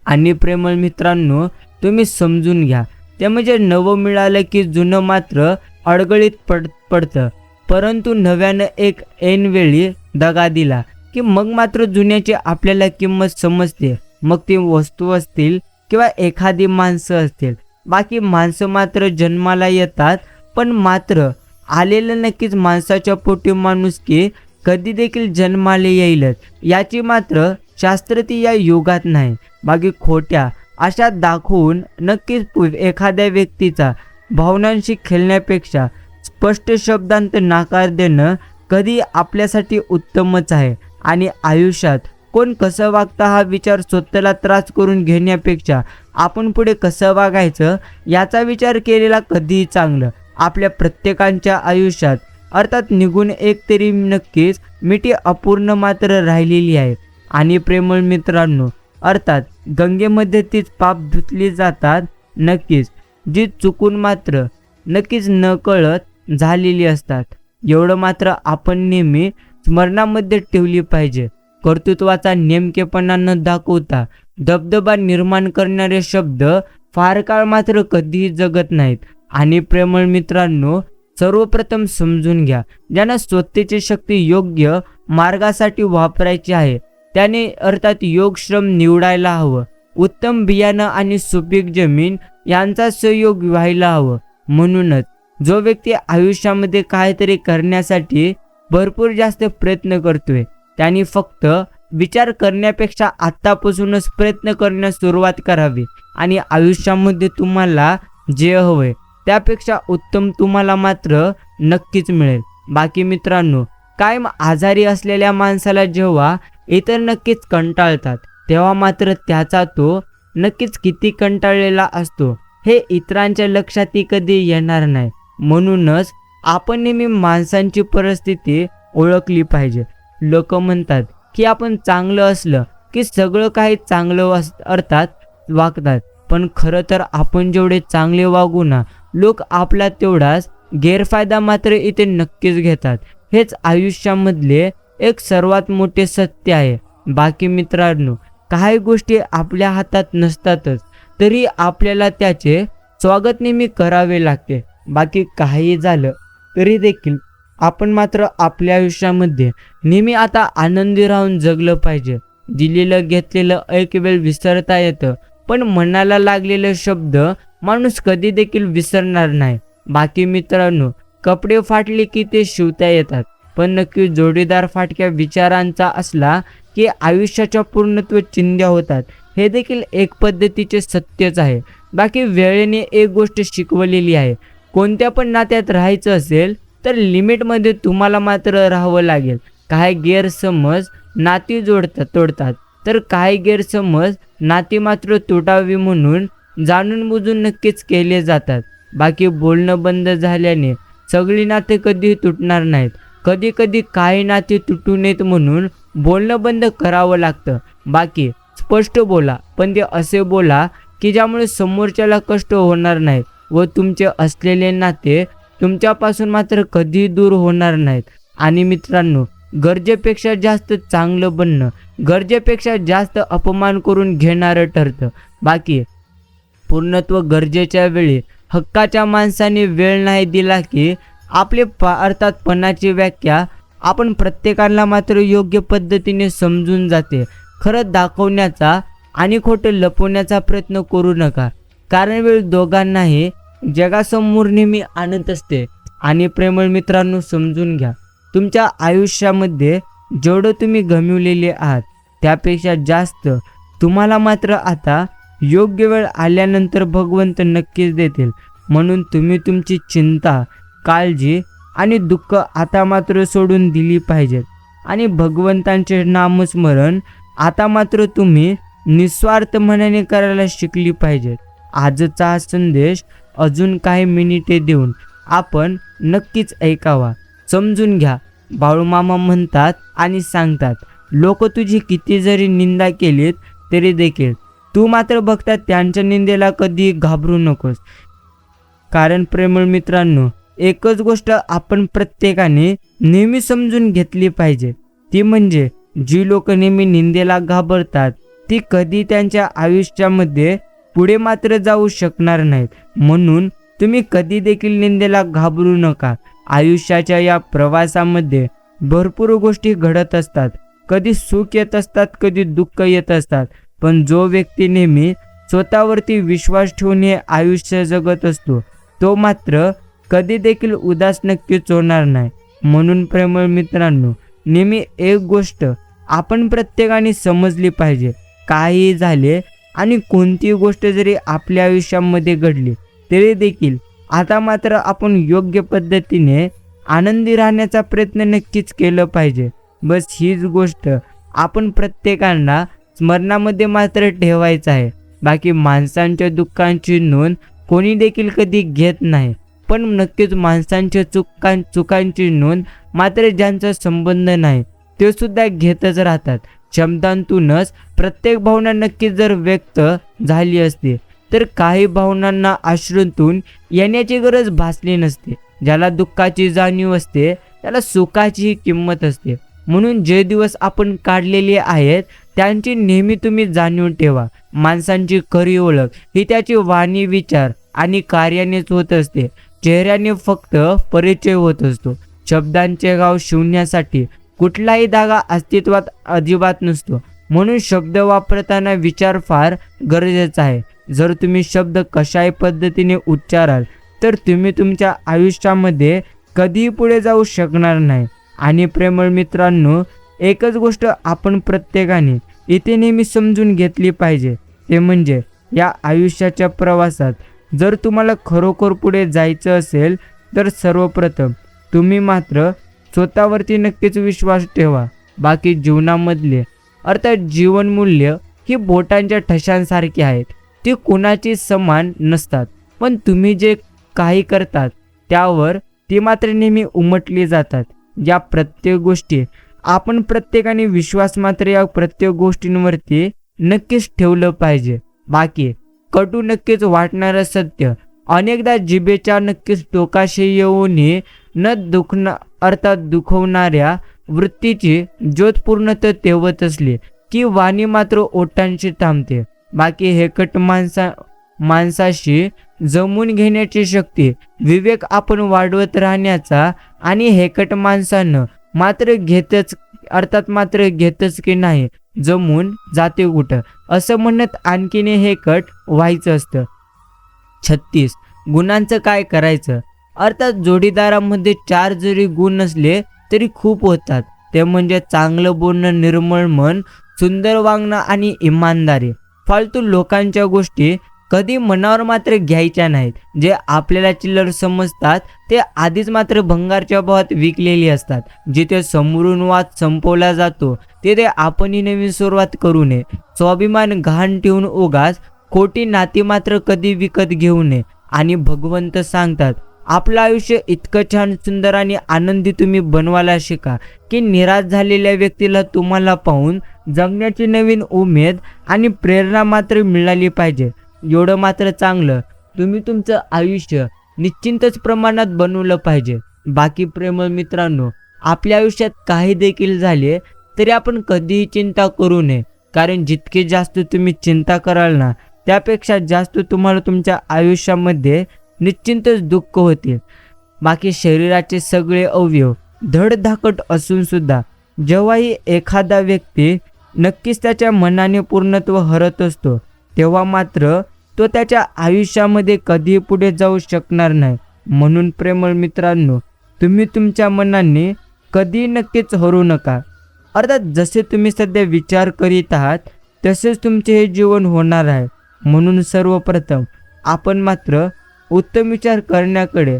[SPEAKER 1] आणि प्रेमळ मित्रांनो, तुम्ही समजून घ्या, ते म्हणजे नवं मिळालं की जुनं मात्र अडगळीत पडतं, परंतु नव्यानं एक ऐनवेळी दगा दिला की मग मात्र जुन्याची आपल्याला किंमत समजते. मग ती वस्तू असतील किंवा एखादी माणसं असतील. बाकी माणसं मात्र जन्माला येतात, पण मात्र आलेलं नक्कीच माणसाच्या पोटी माणुसकी कधी देखील जन्माला येईलच, याची मात्र शास्त्रती या युगात नाही. बाकी खोट्या अशा दाखवून नक्कीच एखाद्या व्यक्तीचा भावनांशी खेळण्यापेक्षा स्पष्ट शब्दांत नकार देणं कधी आपल्यासाठी उत्तमच आहे. आणि आयुष्यात कोण कसं वागतं हा विचार स्वतःला त्रास करून घेण्यापेक्षा आपण पुढे कसं वागायचं याचा विचार केलेला कधीही चांगलं. आपल्या प्रत्येकाच्या आयुष्यात अर्थात निघून एक तरी नक्कीच मिठी अपूर्ण मात्र राहिलेली आहे. आणि प्रेमळ मित्रांनो, अर्थात गंगेमध्ये तीच पाप धुतली जातात नक्कीच, जी चुकून मात्र नक्कीच नकळत झालेली असतात. एवढं मात्र आपण नेहमी स्मरणामध्ये ठेवली पाहिजे. कर्तृत्वाचा नेमकेपणा न दाखवता दबदबा निर्माण करणारे शब्द फार काळ मात्र कधीही जगत नाहीत. आणि प्रेमळ मित्रांनो, सर्वप्रथम समजून घ्या, ज्यांना स्वतःची शक्ती योग्य मार्गासाठी वापरायची आहे त्याने अर्थात योगश्रम निवडायला हवं. उत्तम बियाणं आणि सुपीक जमीन यांचा सहयोग व्हायला हवं. म्हणूनच जो व्यक्ती आयुष्यामध्ये काहीतरी करण्यासाठी भरपूर जास्त प्रयत्न करतोय त्यांनी फक्त विचार करण्यापेक्षा आत्तापासूनच प्रयत्न करण्यास सुरुवात करावी. आणि आयुष्यामध्ये तुम्हाला जे हवंय त्यापेक्षा उत्तम तुम्हाला मात्र नक्कीच मिळेल. बाकी मित्रांनो, कायम आजारी असलेल्या माणसाला जेव्हा इतर नक्कीच कंटाळतात तेव्हा मात्र त्याचा तो नक्कीच किती कंटाळलेला असतो हे इतरांच्या लक्षातही कधी येणार नाही. म्हणूनच आपण नेहमी माणसांची परिस्थिती ओळखली पाहिजे. लोक म्हणतात की आपण चांगलं असलं की सगळं काही चांगलं अर्थात वागतात, पण खरं तर आपण जेवढे चांगले वागू ना, लोक आपला तेवढाच गैरफायदा मात्र इथे नक्कीच घेतात. हेच आयुष्यामधले एक सर्वात मोठे सत्य आहे. बाकी मित्रांनो, काही गोष्टी आपल्या हातात नसतातच, तरी आपल्याला त्याचे स्वागत नेहमी करावे लागते. बाकी काही झालं तरी देखील आपण मात्र आपल्या आयुष्यामध्ये नेहमी आता आनंदी राहून जगलं पाहिजे. दिलेलं घेतलेलं एक वेळ विसरता येतं, पण मनाला लागलेले शब्द माणूस कधी देखील विसरणार नाही. बाकी मित्रांनो, कपडे फाटले की ते शिवता येतात, पण नक्की जोडीदार फाटक्या विचारांचा असला की आयुष्याच्या पूर्णत्व चिंध्या होतात. हे देखील एक पद्धतीचे सत्यच आहे. बाकी वेळेने एक गोष्ट शिकवलेली आहे, कोणत्या पण नात्यात राहायचं असेल तर लिमिटमध्ये तुम्हाला मात्र राहावं लागेल. काही गैरसमज नाती तोडतात, तर काही गैरसमज नाती मात्र तुटावी म्हणून जाणून बुजून नक्कीच केले जातात. बाकी बोलणं बंद झाल्याने सगळी नाते कधी तुटणार नाहीत. कधी कधी काही नाते तुटू नयेत म्हणून बोलणं बंद करावं लागतं. बाकी स्पष्ट बोला, पण ते असे बोला की ज्यामुळे समोरच्याला कष्ट होणार नाहीत व तुमचे असलेले नाते तुमच्यापासून मात्र कधी दूर होणार नाहीत. आणि मित्रांनो, गरजेपेक्षा जास्त चांगलं बनणं गरजेपेक्षा जास्त अपमान करून घेणारं ठरतं. बाकी पूर्णत्व गरजेच्या वेळी हक्काच्या माणसाने वेळ नाही दिला की आपले अर्थात पणाची व्याख्या आपण प्रत्येकाला मात्र योग्य पद्धतीने समजून जाते. खरं दाखवण्याचा आणि खोटं लपवण्याचा प्रयत्न करू नका, कारण वेळ दोघांनाही जगासमोर नेहमी आणत असते. आणि प्रेमळ मित्रांनो, समजून घ्या, तुमच्या आयुष्यामध्ये जेवढं तुम्ही गमावलेले आहात त्यापेक्षा जास्त तुम्हाला मात्र आता योग्य वेळ आल्यानंतर भगवंत नक्कीच देतील. म्हणून तुम्ही तुमची चिंता, काळजी आणि दुःख आता मात्र सोडून दिली पाहिजेत आणि भगवंतांचे नामस्मरण आता मात्र तुम्ही निस्वार्थ मनाने करायला शिकली पाहिजेत. आजचा हा संदेश अजून काही मिनिटे देऊन आपण नक्कीच ऐकावा. समजून घ्या, बाळूमामा म्हणतात आणि सांगतात, लोक तुझी किती जरी निंदा केलीत तरी देखील तू मात्र बघता त्यांच्या निंदेला कधी घाबरू नकोस. कारण प्रेमळ मित्रांनो, एकच गोष्ट आपण प्रत्येकाने नेहमी समजून घेतली पाहिजे, ती म्हणजे जी लोक नेहमी निंदेला घाबरतात ती कधी त्यांच्या आयुष्यामध्ये पुढे मात्र जाऊ शकणार नाहीत. म्हणून तुम्ही कधी देखील निंदेला घाबरू नका. आयुष्याच्या या प्रवासामध्ये भरपूर गोष्टी घडत असतात. कधी सुख येत असतात, कधी दुःख येत असतात, पण जो व्यक्ती नेहमी स्वतःवरती विश्वास ठेवून हे आयुष्य जगत असतो तो मात्र कधी देखील उदास नक्कीच होणार नाही. म्हणून प्रेमळ मित्रांनो, नेहमी एक गोष्ट आपण प्रत्येकाने समजली पाहिजे, काही झाले आणि कोणती गोष्ट जरी आपल्या आयुष्यामध्ये घडली तरी देखील आता मात्र आपण योग्य पद्धतीने आनंदी राहण्याचा प्रयत्न नक्कीच केलं पाहिजे. बस हीच गोष्ट आपण प्रत्येकांना स्मरणामध्ये मात्र ठेवायचं आहे. बाकी माणसांच्या दुःखांची नोंद कोणी देखील कधी घेत नाही, पण नक्कीच माणसांच्या चुकांची नोंद मात्र ज्यांचा संबंध नाही ते सुद्धा घेतच राहतात. शब्दांतूनच प्रत्येक भावना नक्कीच जर व्यक्त झाली असते तर काही भावनांना अश्रूंतून येण्याची गरज भासली नसते. ज्याला दुःखाची जाणीव असते त्याला सुखाची किंमत असते. म्हणून जे दिवस आपण काढलेले आहेत त्यांची नेहमी तुम्ही जाणीव ठेवा. माणसांची खरी ओळख ही त्याची वाणी, विचार आणि कार्यानेच होत असते. चेहऱ्याने फक्त परिचय होत असतो. शब्दांचे गाव शिवण्यासाठी कुठलाही धागा अस्तित्वात अजिबात नसतो. म्हणून शब्द वापरताना विचार फार गरजेचा आहे. जर तुम्ही शब्द कशाही पद्धतीने उच्चाराल तर तुम्ही तुमच्या आयुष्यामध्ये कधीही पुढे जाऊ शकणार नाही. आणि प्रेमळ मित्रांनो, एकच गोष्ट आपण प्रत्येकाने इथे नेहमी समजून घेतली पाहिजे, ते म्हणजे या आयुष्याच्या प्रवासात जर तुम्हाला खरोखर पुढे जायचं असेल तर सर्वप्रथम तुम्ही मात्र स्वतःवरती नक्कीच विश्वास ठेवा. बाकी जीवनामधले अर्थात जीवनमूल्य ही बोटांच्या ठशांसारखी आहेत, ती कोणाची समान नसतात, पण तुम्ही जे काही करतात त्यावर ती मात्र नेहमी उमटली जातात. या प्रत्येक गोष्टी आपण प्रत्येकाने विश्वास मात्र या प्रत्येक गोष्टींवरती नक्कीच ठेवलं पाहिजे. बाकी कटू नक्कीच वाटणारं सत्य अनेकदा जिभेच्या नक्कीच टोकाशी येऊनही न अर्थात दुखवणाऱ्या वृत्तीची ज्योत पूर्णतः तेवत असली की वाणी मात्र ओठांशी थांबते. बाकी हेकट माणसाशी जमून घेण्याची शक्ती विवेक आपण वाढवत राहण्याचा आणि हेकट माणसानं मात्र घेतच की नाही जमून जाते कुठं असं म्हणत आणखीन हेकट व्हायचं असतं. 36 गुणांचं काय करायचं. अर्थात जोडीदारामध्ये 4 जरी गुण नसले तरी खूप होतात. ते म्हणजे चांगलं बोलणं, निर्मळ मन, सुंदर वागणं आणि इमानदारी. फालतू लोकांच्या गोष्टी कधी मनावर मात्र घ्यायच्या नाहीत. जे आपल्याला चिल्लर समजतात ते आधीच मात्र भंगारच्या भावात विकलेली असतात. जिथे समोरून वाद संपवला जातो तिथे आपणही नवीन सुरुवात करू नये. स्वाभिमान गहाण ठेवून उगाच खोटी नाती मात्र कधी विकत घेऊ नये. आणि भगवंत सांगतात आपलं आयुष्य इतकं छान, सुंदर आणि आनंदी तुम्ही बनवायला शिका की निराश झालेल्या व्यक्तीला तुम्हाला पाहून जगण्याची नवीन उमेद आणि प्रेरणा मात्र मिळाली पाहिजे. एवढं मात्र चांगलं तुम्ही तुमचं आयुष्य निश्चितच प्रमाणात बनवलं पाहिजे. बाकी प्रेमळ मित्रांनो, आपल्या आयुष्यात काही देखील झाले तरी आपण कधीही चिंता करू नये. कारण जितके जास्त तुम्ही चिंता कराल ना त्यापेक्षा जास्त तुम्हाला तुमच्या आयुष्यामध्ये निश्चितच दुःख होतील. बाकी शरीराचे सगळे अवयव धडधाकट असून सुद्धा जेव्हाही एखादा व्यक्ती नक्कीच त्याच्या मनाने पूर्णत्व हरत असतो तेव्हा मात्र तो त्याच्या आयुष्यामध्ये कधीही पुढे जाऊ शकणार नाही. म्हणून प्रेमळ मित्रांनो, तुम्ही तुमच्या मनाने कधी नक्कीच हरू नका. अर्थात जसे तुम्ही सध्या विचार करीत आहात तसेच तुमचे हे जीवन होणार आहे. म्हणून सर्वप्रथम आपण मात्र उत्तम विचार करण्याकडे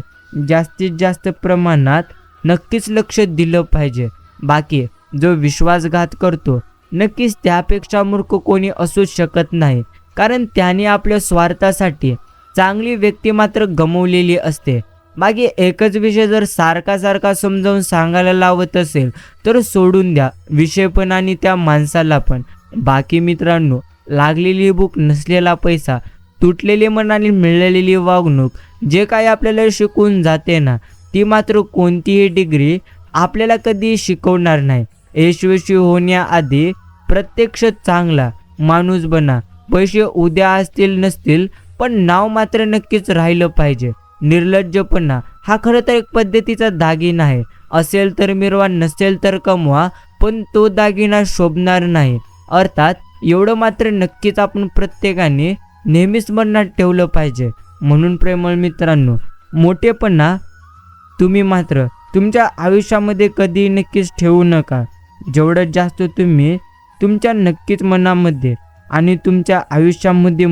[SPEAKER 1] जास्तीत जास्त प्रमाणात नक्कीच लक्ष दिलं पाहिजे. बाकी जो विश्वासघात करतो नक्कीच त्यापेक्षा मूर्ख कोणी असूच शकत नाही. कारण त्याने आपल्या स्वार्थासाठी चांगली व्यक्ती मात्र गमावलेली असते. बाकी एकच विषय जर सारखा समजावून सांगायला लावत असेल तर सोडून द्या विषय पण आणि त्या माणसाला पण. बाकी मित्रांनो, लागलेली भूक, नसलेला पैसा, तुटलेले मन आणि मिळालेली वागणूक जे काही आपल्याला शिकून जाते ना ती मात्र कोणतीही डिग्री आपल्याला कधी शिकवणार नाही. यशस्वी होण्याआधी प्रत्यक्ष चांगला माणूस बना. पैसे उद्या असतील नसतील पण नाव मात्र नक्कीच राहिलं पाहिजे. निर्लज्जपणा हा खरं तर एक पद्धतीचा दागिना आहे. असेल तर मिरवा, नसेल तर कमवा, पण तो दागिना शोभणार नाही. अर्थात एवढं मात्र नक्कीच आपण प्रत्येकाने नेहमीच मनात ठेवलं पाहिजे. म्हणून प्रेमळ मित्रांनो, मोठेपणा तुम्ही मात्र तुमच्या आयुष्यामध्ये कधी नक्कीच ठेवू नका. जेवढं जास्त तुम्ही तुमच्या नक्कीच मनामध्ये आणि तुमच्या आयुष्यामध्ये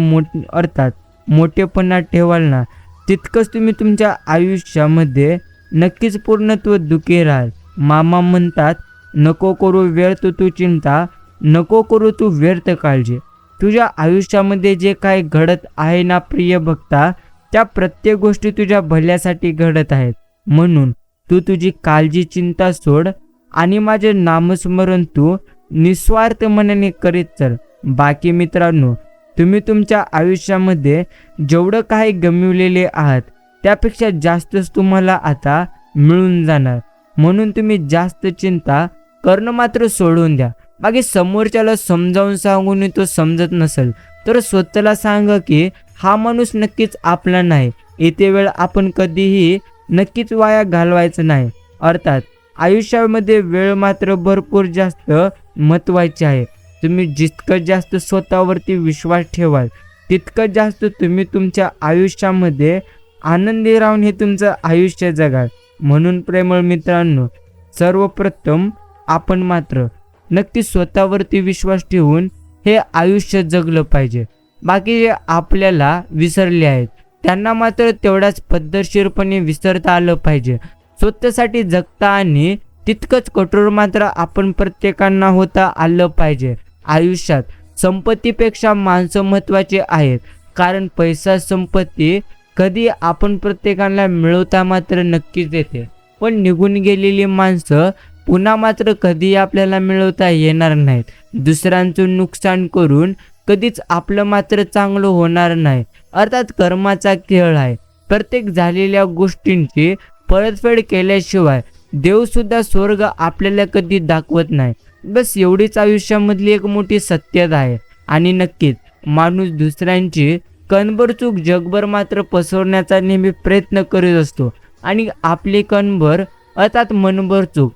[SPEAKER 1] मोठेपणा ठेवाल ना तितकंच तुम्ही तुमच्या आयुष्यामध्ये नक्कीच पूर्णत्व दुःखी राहाल. मामा म्हणतात नको करू व्यर्थ तू चिंता, नको करू तू व्यर्थ काळजी. तुझ्या आयुष्यामध्ये जे काय घडत आहे ना प्रिय भक्ता, त्या प्रत्येक गोष्टी तुझ्या भल्यासाठी घडत आहेत. म्हणून तू तुझी काळजी, चिंता सोड आणि माझे नामस्मरण तू निस्वार्थ मनाने करीत चल. बाकी मित्रांनो, तुम्ही तुमच्या आयुष्यामध्ये जेवढं काही गमावलेले आहात त्यापेक्षा जास्तच तुम्हाला आता मिळून जाणार. म्हणून तुम्ही जास्त चिंता करणं मात्र सोडून द्या. बाकी समोरच्याला समजावून सांगून तो समजत नसेल तर स्वतःला सांगा की हा माणूस नक्कीच आपला नाही. येते वेळ आपण कधीही नक्कीच वाया घालवायचं नाही. अर्थात आयुष्यामध्ये वेळ मात्र भरपूर जास्त महत्त्वाची आहे. तुम्ही जितकं जास्त स्वतःवरती विश्वास ठेवाल तितकं जास्त तुम्ही तुमच्या आयुष्यामध्ये आनंदी राहून हे तुमचं आयुष्य जगाल. म्हणून प्रेमळ मित्रांनो, सर्वप्रथम आपण मात्र नक्की स्वतःवरती विश्वास ठेवून हे आयुष्य जगलं पाहिजे. बाकी जे आपल्याला विसरले आहेत त्यांना मात्र तेवढ्याच पद्धतशीरपणे विसरता आलं पाहिजे. स्वतःसाठी जगता आणि तितकंच कठोर मात्र आपण प्रत्येकांना होता आलं पाहिजे. आयुष्यात संपत्तीपेक्षा माणसं महत्त्वाची आहेत. कारण पैसा, संपत्ती कधी आपण प्रत्येकाला मिळवता मात्र नक्कीच येते, पण निघून गेलेली माणसं पुन्हा मात्र कधीही आपल्याला मिळवता येणार नाहीत. दुसऱ्यांचं नुकसान करून कधीच आपलं मात्र चांगलं होणार नाही. अर्थात कर्माचा खेळ आहे. प्रत्येक झालेल्या गोष्टींची परतफेड केल्याशिवाय देवसुद्धा स्वर्ग आपल्याला कधी दाखवत नाही. बस एवढीच आयुष्यामधली एक मोठी सत्यता आहे. आणि नक्कीच माणूस दुसऱ्यांची कणभर चूक जगभर मात्र पसरवण्याचा नेहमी प्रयत्न करीत असतो आणि आपली कणभर अर्थात मनभर चूक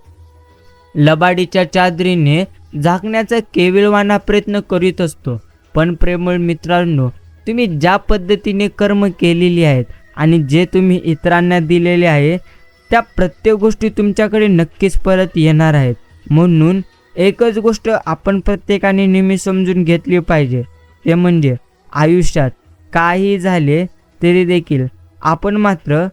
[SPEAKER 1] लबाडीच्या चादरीने झाकण्याचा केविलवाना प्रयत्न करीत असतो. पण प्रेमळ मित्रांनो, तुम्ही ज्या पद्धतीने कर्म केलेली आहेत आणि जे तुम्ही इतरांना दिलेले आहे त्या प्रत्येक गोष्टी तुमच्याकडे नक्कीच परत येणार आहेत. म्हणून एकच गोष्ट आपण प्रत्येकाने नेहमी समजून घेतली पाहिजे, ते म्हणजे आयुष्यात काही झाले तरी देखील आपण मात्र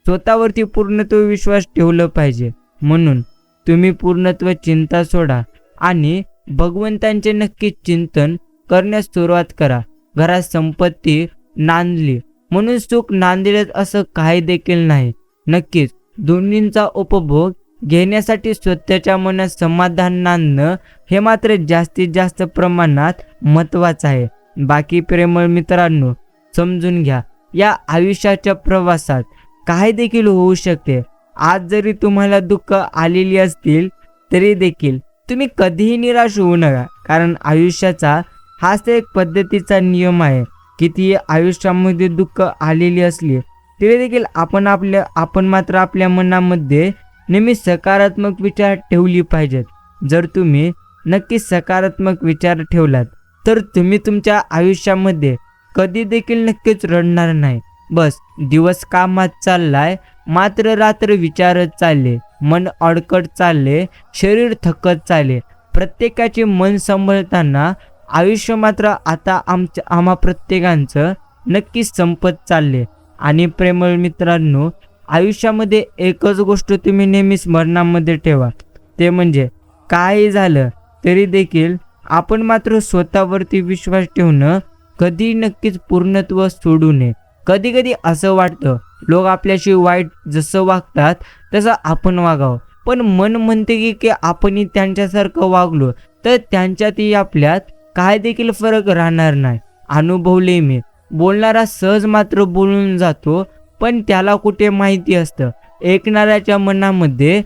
[SPEAKER 1] स्वतःवरती पूर्णत्व विश्वास ठेवलं पाहिजे. म्हणून तुम्ही पूर्णत्व चिंता सोडा आणि भगवंतांचे नक्की चिंतन करण्यास सुरुवात करा. घरात संपत्ती नांदली म्हणून सुख नांदेलच असं काही देखील नाही. नक्कीच दोन्हींचा उपभोग घेण्यासाठी स्वतःच्या मनात समाधान नांदणं हे मात्र जास्तीत जास्त प्रमाणात महत्त्वाचं आहे. बाकी प्रेमळ मित्रांनो, समजून घ्या, या आयुष्याच्या प्रवासात काय देखील होऊ शकते. आज जरी तुम्हाला दुःख आलेली असतील तरी देखील तुम्ही कधीही निराश होऊ नका, कारण आयुष्याचा हाच एक पद्धतीचा नियम आहे. कितीही आयुष्यामध्ये दुःख आलेली असली तरी देखील आपण मात्र आपल्या मनामध्ये नेहमी सकारात्मक विचार ठेवली पाहिजेत. जर तुम्ही नक्की सकारात्मक विचार ठेवलात तर तुम्ही तुमच्या आयुष्यामध्ये कधी देखील नक्कीच रडणार नाही. बस दिवस कामात चाललाय, मात्र रात्र विचारत चालले, मन अडकत चालले, शरीर थकत चालले. प्रत्येकाचे मन सांभाळताना आयुष्य मात्र आता आम्हा प्रत्येकांचं नक्कीच संपत चालले. आणि प्रेमळ मित्रांनो, आयुष्यामध्ये एकच गोष्ट तुम्ही नेहमी स्मरणामध्ये ठेवा, ते म्हणजे काही झालं तरी देखील आपण मात्र स्वतःवरती विश्वास ठेवणं कधी नक्कीच पूर्णत्व सोडू नये. कधी कधी असं वाटतं लोक आपल्याशी वाईट जसं वागतात तसं आपण वागावं, पण मन म्हणते की आपणही त्यांच्यासारखं वागलो तर त्यांच्यातही आपल्यात काय देखील फरक राहणार नाही. अनुभवले मी. बोलणारा सहज मात्र बोलून जातो, पण त्याला कुठे माहिती असतं ऐकणाऱ्याच्या मनामध्ये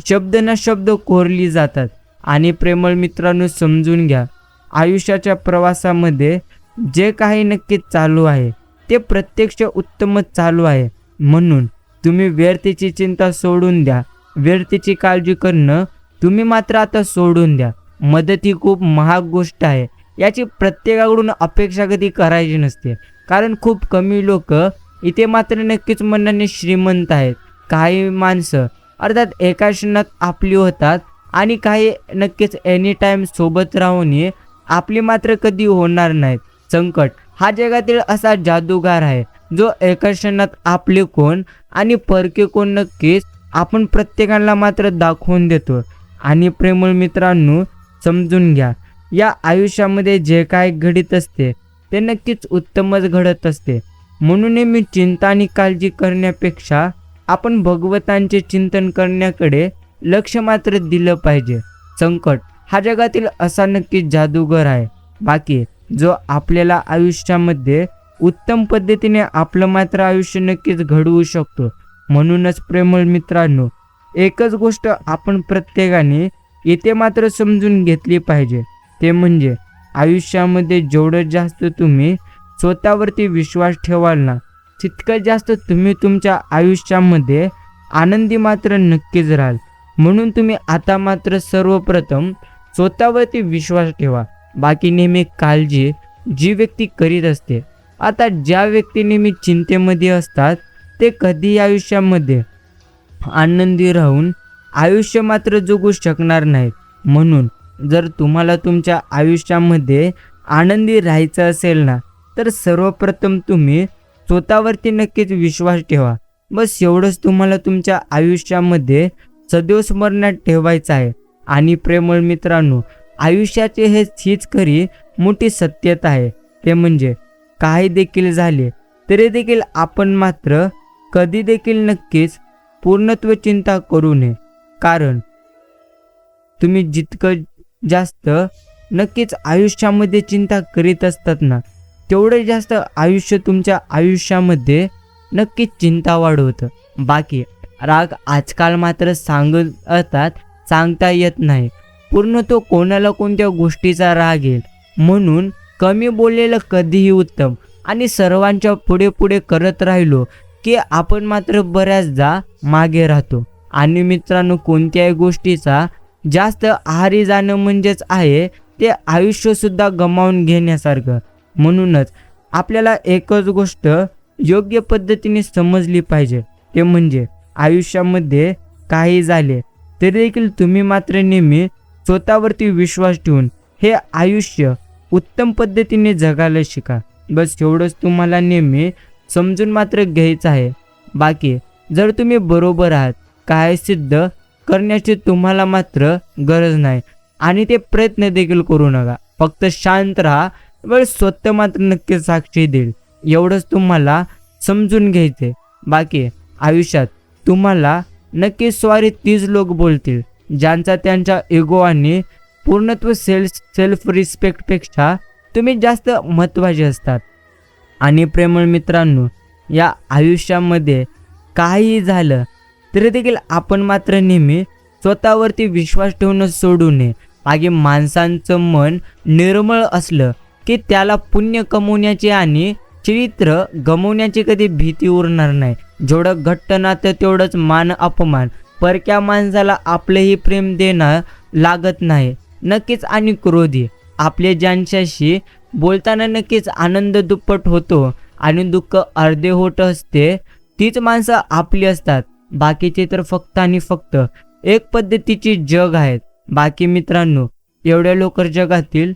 [SPEAKER 1] शब्द न शब्द कोरली जातात. आणि प्रेमळ मित्रांनो, समजून घ्या, आयुष्याच्या प्रवासामध्ये जे काही नक्कीच चालू आहे ते प्रत्यक्ष उत्तमच चालू आहे. म्हणून तुम्ही व्यर्थेची चिंता सोडून द्या. व्यर्थेची काळजी करणं तुम्ही मात्र आता सोडून द्या. मदत ही खूप महाग गोष्ट आहे, याची प्रत्येकाकडून अपेक्षा कधी करायची नसते, कारण खूप कमी लोक इथे मात्र नक्कीच मनाने श्रीमंत आहेत. काही माणसं अर्थात एका क्षणात आपली होतात आणि काही नक्कीच एनी टाईम सोबत राहून आपली मात्र कधी होणार नाहीत. संकट हा जगातील असा जादूगार आहे जो एका क्षणात आपले कोण आणि परके कोण नक्कीच आपण प्रत्येकाला मात्र दाखवून देतो. आणि प्रेमळ मित्रांनो, समजून घ्या, या आयुष्यामध्ये जे काय घडत असते ते नक्कीच उत्तमच घडत असते. म्हणून मी चिंता आणि काळजी करण्यापेक्षा आपण भगवंतांचे चिंतन करण्याकडे लक्ष मात्र दिलं पाहिजे. संकट हा जगातील असा नक्कीच जादूगर आहे, बाकी जो आपल्याला आयुष्यामध्ये उत्तम पद्धतीने आपलं मात्र आयुष्य नक्कीच घडवू शकतो. म्हणूनच प्रेमळ मित्रांनो, एकच गोष्ट आपण प्रत्येकाने इथे मात्र समजून घेतली पाहिजे, ते म्हणजे आयुष्यामध्ये जेवढं जास्त तुम्ही स्वतःवरती विश्वास ठेवाल ना, तितकं जास्त तुम्ही तुमच्या आयुष्यामध्ये आनंदी मात्र नक्कीच राहाल. म्हणून तुम्ही आता मात्र सर्वप्रथम स्वतःवरती विश्वास ठेवा. बाकी नेहमी काळजी जी व्यक्ती करीत असते, आता ज्या व्यक्ती नेहमी चिंतेमध्ये असतात ते कधी आयुष्यामध्ये आनंदी राहून आयुष्य मात्र जगू शकणार नाहीत. म्हणून जर तुम्हाला तुमच्या आयुष्यामध्ये आनंदी राहायचं असेल ना, तर सर्वप्रथम तुम्ही स्वतःवरती नक्कीच विश्वास ठेवा. बस एवढंच तुम्हाला तुमच्या आयुष्यामध्ये सदैव स्मरणात ठेवायचं आहे. आणि प्रेमळ मित्रांनो, आयुष्याचे हीच खरी मोठी सत्यता आहे, ते म्हणजे काही देखील झाले तरी देखील आपण मात्र कधी देखील नक्कीच पूर्णत्व चिंता करू नये, कारण तुम्ही जितकं जास्त नक्कीच आयुष्यामध्ये चिंता करीत असतात ना, तेवढं जास्त आयुष्य तुमच्या आयुष्यामध्ये नक्कीच चिंता वाढवतं. बाकी राग आजकाल मात्र सांगता येत नाही. पूर्ण तो कोणाला कोणत्या गोष्टीचा राग येईल, म्हणून कमी बोललेलं कधीही उत्तम. आणि सर्वांच्या पुढे पुढे करत राहिलो की आपण मात्र बऱ्याचदा मागे राहतो. आणि मित्रांनो, कोणत्याही गोष्टीचा जास्त आहारी जाणं म्हणजेच आहे ते आयुष्यसुद्धा गमावून घेण्यासारखं. म्हणूनच आपल्याला एकच गोष्ट योग्य पद्धतीने समजली पाहिजे, ते म्हणजे आयुष्यामध्ये काही झाले तरी देखील तुम्ही मात्र नेहमी स्वतःवरती विश्वास ठेवून हे आयुष्य उत्तम पद्धतीने जगायला शिका. बस एवढंच तुम्हाला नेहमी समजून मात्र घ्यायचं आहे. बाकी जर तुम्ही बरोबर आहात, काय सिद्ध करण्याची तुम्हाला मात्र गरज नाही आणि ते प्रयत्न देखील करू नका. फक्त शांत राहा, वेळ स्वतः मात्र नक्कीच साक्षी देईल. एवढंच तुम्हाला समजून घ्यायचे. बाकी आयुष्यात तुम्हाला नक्की स्वारी तीच लोक बोलतील ज्यांचा त्यांच्या इगो आणि पूर्णत्व सेल्फ रिस्पेक्टपेक्षा तुम्ही जास्त महत्त्वाचे असतात. आणि प्रेमळ मित्रांनो, या आयुष्यामध्ये काहीही झालं तरी देखील आपण मात्र नेहमी स्वतःवरती विश्वास ठेवणं सोडू नये. मागे माणसांचं मन निर्मळ असलं की त्याला पुण्य कमवण्याची आणि चरित्र गमवण्याची कधी भीती उरणार नाही. जेवढं घट्ट नातं तेवढंच मान अपमान. परक्या माणसाला आपलेही प्रेम देणं लागत नाही नक्कीच. आणि क्रोधी आपले ज्यांच्याशी बोलताना नक्कीच आनंद दुप्पट होतो आणि दुःख अर्धे होत असते, तीच माणसं आपली असतात. बाकीचे तर फक्त आणि फक्त एक पद्धतीची जग आहेत. बाकी मित्रांनो, एवढ्या लवकर जगातील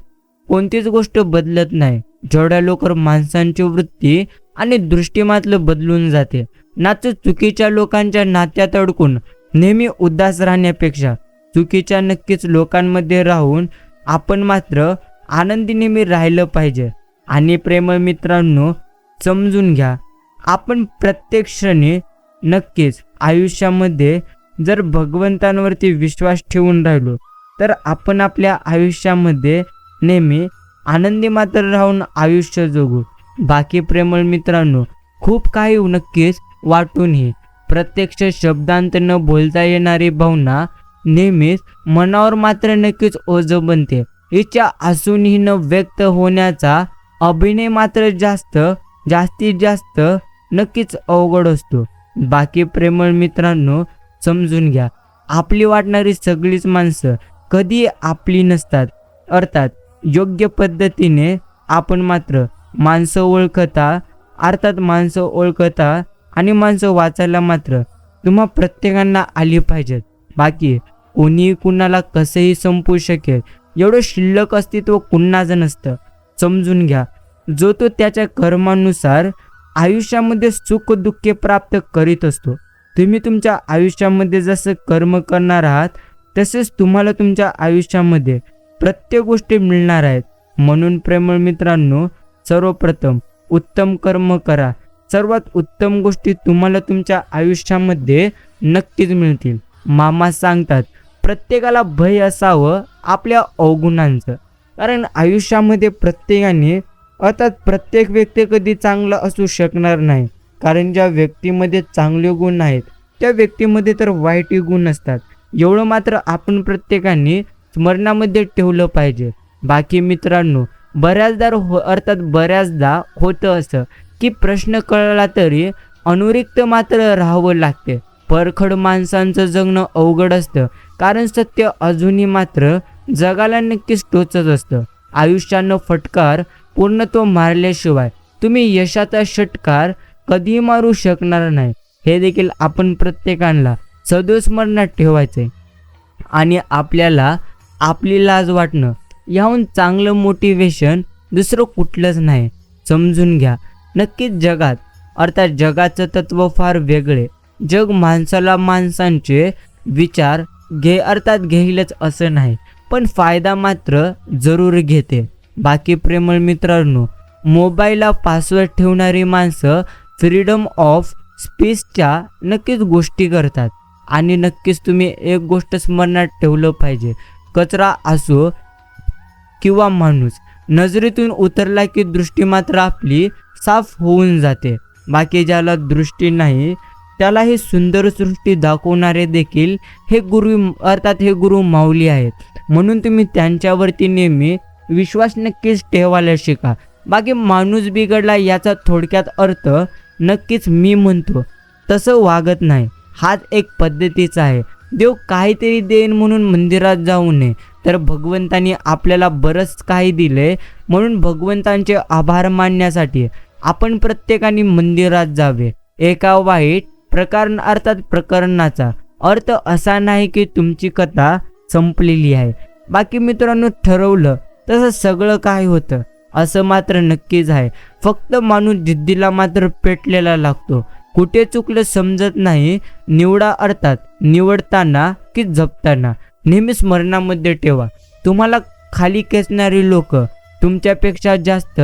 [SPEAKER 1] कोणतीच गोष्ट बदलत नाही जेवढ्या लवकर माणसांची वृत्ती आणि दृष्टिमात्र बदलून जाते. नाच चुकीच्या लोकांच्या नात्यात अडकून नेहमी उदास राहण्यापेक्षा चुकीच्या नक्कीच लोकांमध्ये राहून आपण मात्र आनंदी नेहमी राहिलं पाहिजे. आणि प्रेमळ मित्रांनो, समजून घ्या, आपण प्रत्येक क्षणी नक्कीच आयुष्यामध्ये जर भगवंतांवरती विश्वास ठेवून राहिलो तर आपण आपल्या आयुष्यामध्ये नेहमी आनंदी मात्र राहून आयुष्य जगू. बाकी प्रेमळ मित्रांनो, खूप काही नक्कीच वाटूनही प्रत्यक्ष शब्दांत न बोलता येणारी भावना नेहमीच मनावर मात्र नक्कीच ओझं बनते. इच्छा असूनही न व्यक्त होण्याचा अभिनय मात्र जास्तीत जास्त नक्कीच अवघड असतो. बाकी प्रेमळ मित्रांनो, समजून घ्या, आपली वाटणारी सगळीच माणसं कधी आपली नसतात. अर्थात योग्य पद्धतीने आपण मात्र माणसं ओळखता आणि माणसं वाचायला मात्र तुम्हा प्रत्येकांना आली पाहिजेत. बाकी कोणीही कुणाला कसंही संपू शकेल एवढं शिल्लक अस्तित्व कुणाचं नसतं. समजून घ्या, जो तो त्याच्या कर्मानुसार आयुष्यामध्ये सुख दुःखे प्राप्त करीत असतो. तुम्ही तुमच्या आयुष्यामध्ये जसं कर्म करणार आहात तसेच तुम्हाला तुमच्या आयुष्यामध्ये प्रत्येक गोष्टी मिळणार आहेत. म्हणून प्रेमळ मित्रांनो, सर्वप्रथम उत्तम कर्म करा. सर्वात उत्तम गोष्टी तुम्हाला तुमच्या आयुष्यामध्ये नक्कीच मिळतील. मामा सांगतात, प्रत्येकाला भय असावं आपल्या अवगुणांचं. कारण आयुष्यामध्ये प्रत्येकाने अर्थात प्रत्येक व्यक्ती कधी चांगला असू शकणार नाही. कारण ज्या व्यक्तीमध्ये चांगले गुण आहेत त्या व्यक्तीमध्ये तर वाईटही गुण असतात. एवढं मात्र आपण प्रत्येकाने स्मरणामध्ये ठेवलं पाहिजे. बाकी मित्रांनो, बऱ्याचदा होतं असं की प्रश्न कळला तरी अनुरिक्त मात्र राहावं लागते. परखड माणसांचं जगणं अवघड असतं कारण सत्य अजूनही मात्र जगाला नक्कीच टोचत असतं. आयुष्यानं फटकार पूर्णत्व मारल्याशिवाय तुम्ही यशाचा षटकार कधीही मारू शकणार नाही. हे देखील आपण प्रत्येकाला सदैव स्मरणात ठेवायचे. आणि आपल्याला आपली लाज वाटणं याहून चांगलं मोटिवेशन दुसरं कुठलंच नाही. समजून घ्या, नक्कीच जगाचं तत्व फार वेगळे. जग माणसाला माणसांचे विचार घेईलच असं नाही, पण फायदा मात्र जरूर घेते. बाकी प्रेमळ मित्रांनो, मोबाईलला पासवर्ड ठेवणारी माणसं फ्रीडम ऑफ स्पीचच्या नक्कीच गोष्टी करतात. आणि नक्कीच तुम्ही एक गोष्ट स्मरणात ठेवलं पाहिजे, कचरा असो किंवा माणूस, नजरेतून उतरला की दृष्टी मात्र आपली साफ होऊन जाते. बाकी ज्याला दृष्टी नाही त्याला ही सुंदर सृष्टी दाखवणारे देखील हे गुरु माऊली आहेत. म्हणून तुम्ही त्यांच्यावरती नेहमी विश्वास नक्कीच ठेवायला शिका. बाकी माणूस बिघडला याचा थोडक्यात अर्थ नक्कीच मी म्हणतो तसं वागत नाही. हाच एक पद्धतीचा आहे. देव काहीतरी देईन म्हणून मंदिरात जाऊ नये, तर भगवंतानी आपल्याला बरंच काही दिले म्हणून भगवंतांचे आभार मानण्यासाठी आपण प्रत्येकाने मंदिरात जावे. एका वाईट प्रकरणाचा अर्थ असा नाही की तुमची कथा संपलेली आहे. बाकी मित्रांनो, ठरवलं तसं सगळं काय होतं असं मात्र नक्कीच आहे. फक्त माणूस जिद्दीला मात्र पेटलेला लागतो. कुठे चुकलं समजत नाही. निवडताना की जपताना नेहमी स्मरणामध्ये ठेवा, तुम्हाला खाली खेचणारी लोक तुमच्यापेक्षा जास्त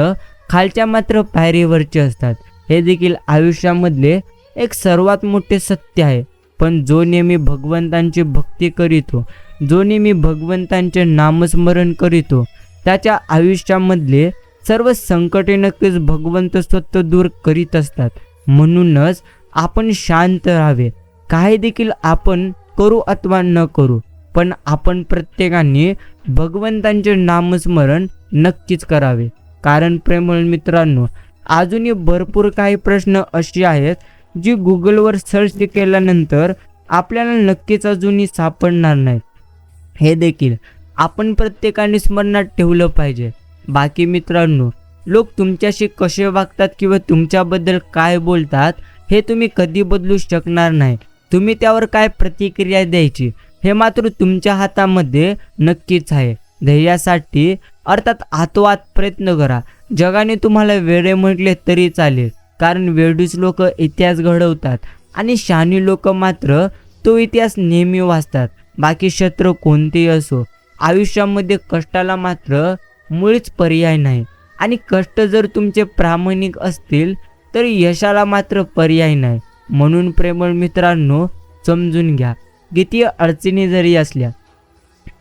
[SPEAKER 1] खालच्या मात्र पायरीवरचे असतात. हे देखील आयुष्यामधले एक सर्वात मोठे सत्य आहे. पण जो नेहमी भगवंतांची भक्ती करीतो, जो नेहमी भगवंतांचे नामस्मरण करीतो, त्याच्या आयुष्यामधले सर्व संकटे नक्कीच भगवंत स्वतः दूर करीत असतात. म्हणूनच आपण शांत राहावे. काही देखील आपण करू अथवा न करू, पण आपण प्रत्येकाने भगवंतांचे नामस्मरण नक्कीच करावे. कारण प्रेमळ मित्रांनो, अजूनही भरपूर काही प्रश्न अशी आहेत जी गुगलवर सर्च केल्यानंतर आपल्याला नक्कीच अजूनही सापडणार नाहीत. हे देखील आपण प्रत्येकाने स्मरणात ठेवलं पाहिजे. बाकी मित्रांनो, लोक तुमच्याशी कसे वागतात किंवा तुमच्याबद्दल काय बोलतात हे तुम्ही कधी बदलू शकणार नाही. तुम्ही त्यावर काय प्रतिक्रिया द्यायची हे मात्र तुमच्या हातामध्ये नक्कीच आहे. ध्येयासाठी अर्थात आतोआत प्रयत्न करा. जगाने तुम्हाला वेडे म्हटले तरी चालेल, कारण वेडूच लोक इतिहास घडवतात आणि शहाणी लोक मात्र तो इतिहास नेहमी वाचतात. बाकी क्षेत्र कोणतेही असो, आयुष्यामध्ये कष्टाला मात्र मुळीच पर्याय नाही. आणि कष्ट जर तुमचे प्रामाणिक असतील तर यशाला मात्र पर्याय नाही. म्हणून प्रेमळ मित्रांनो, समजून घ्या, किती अडचणी जरी असल्या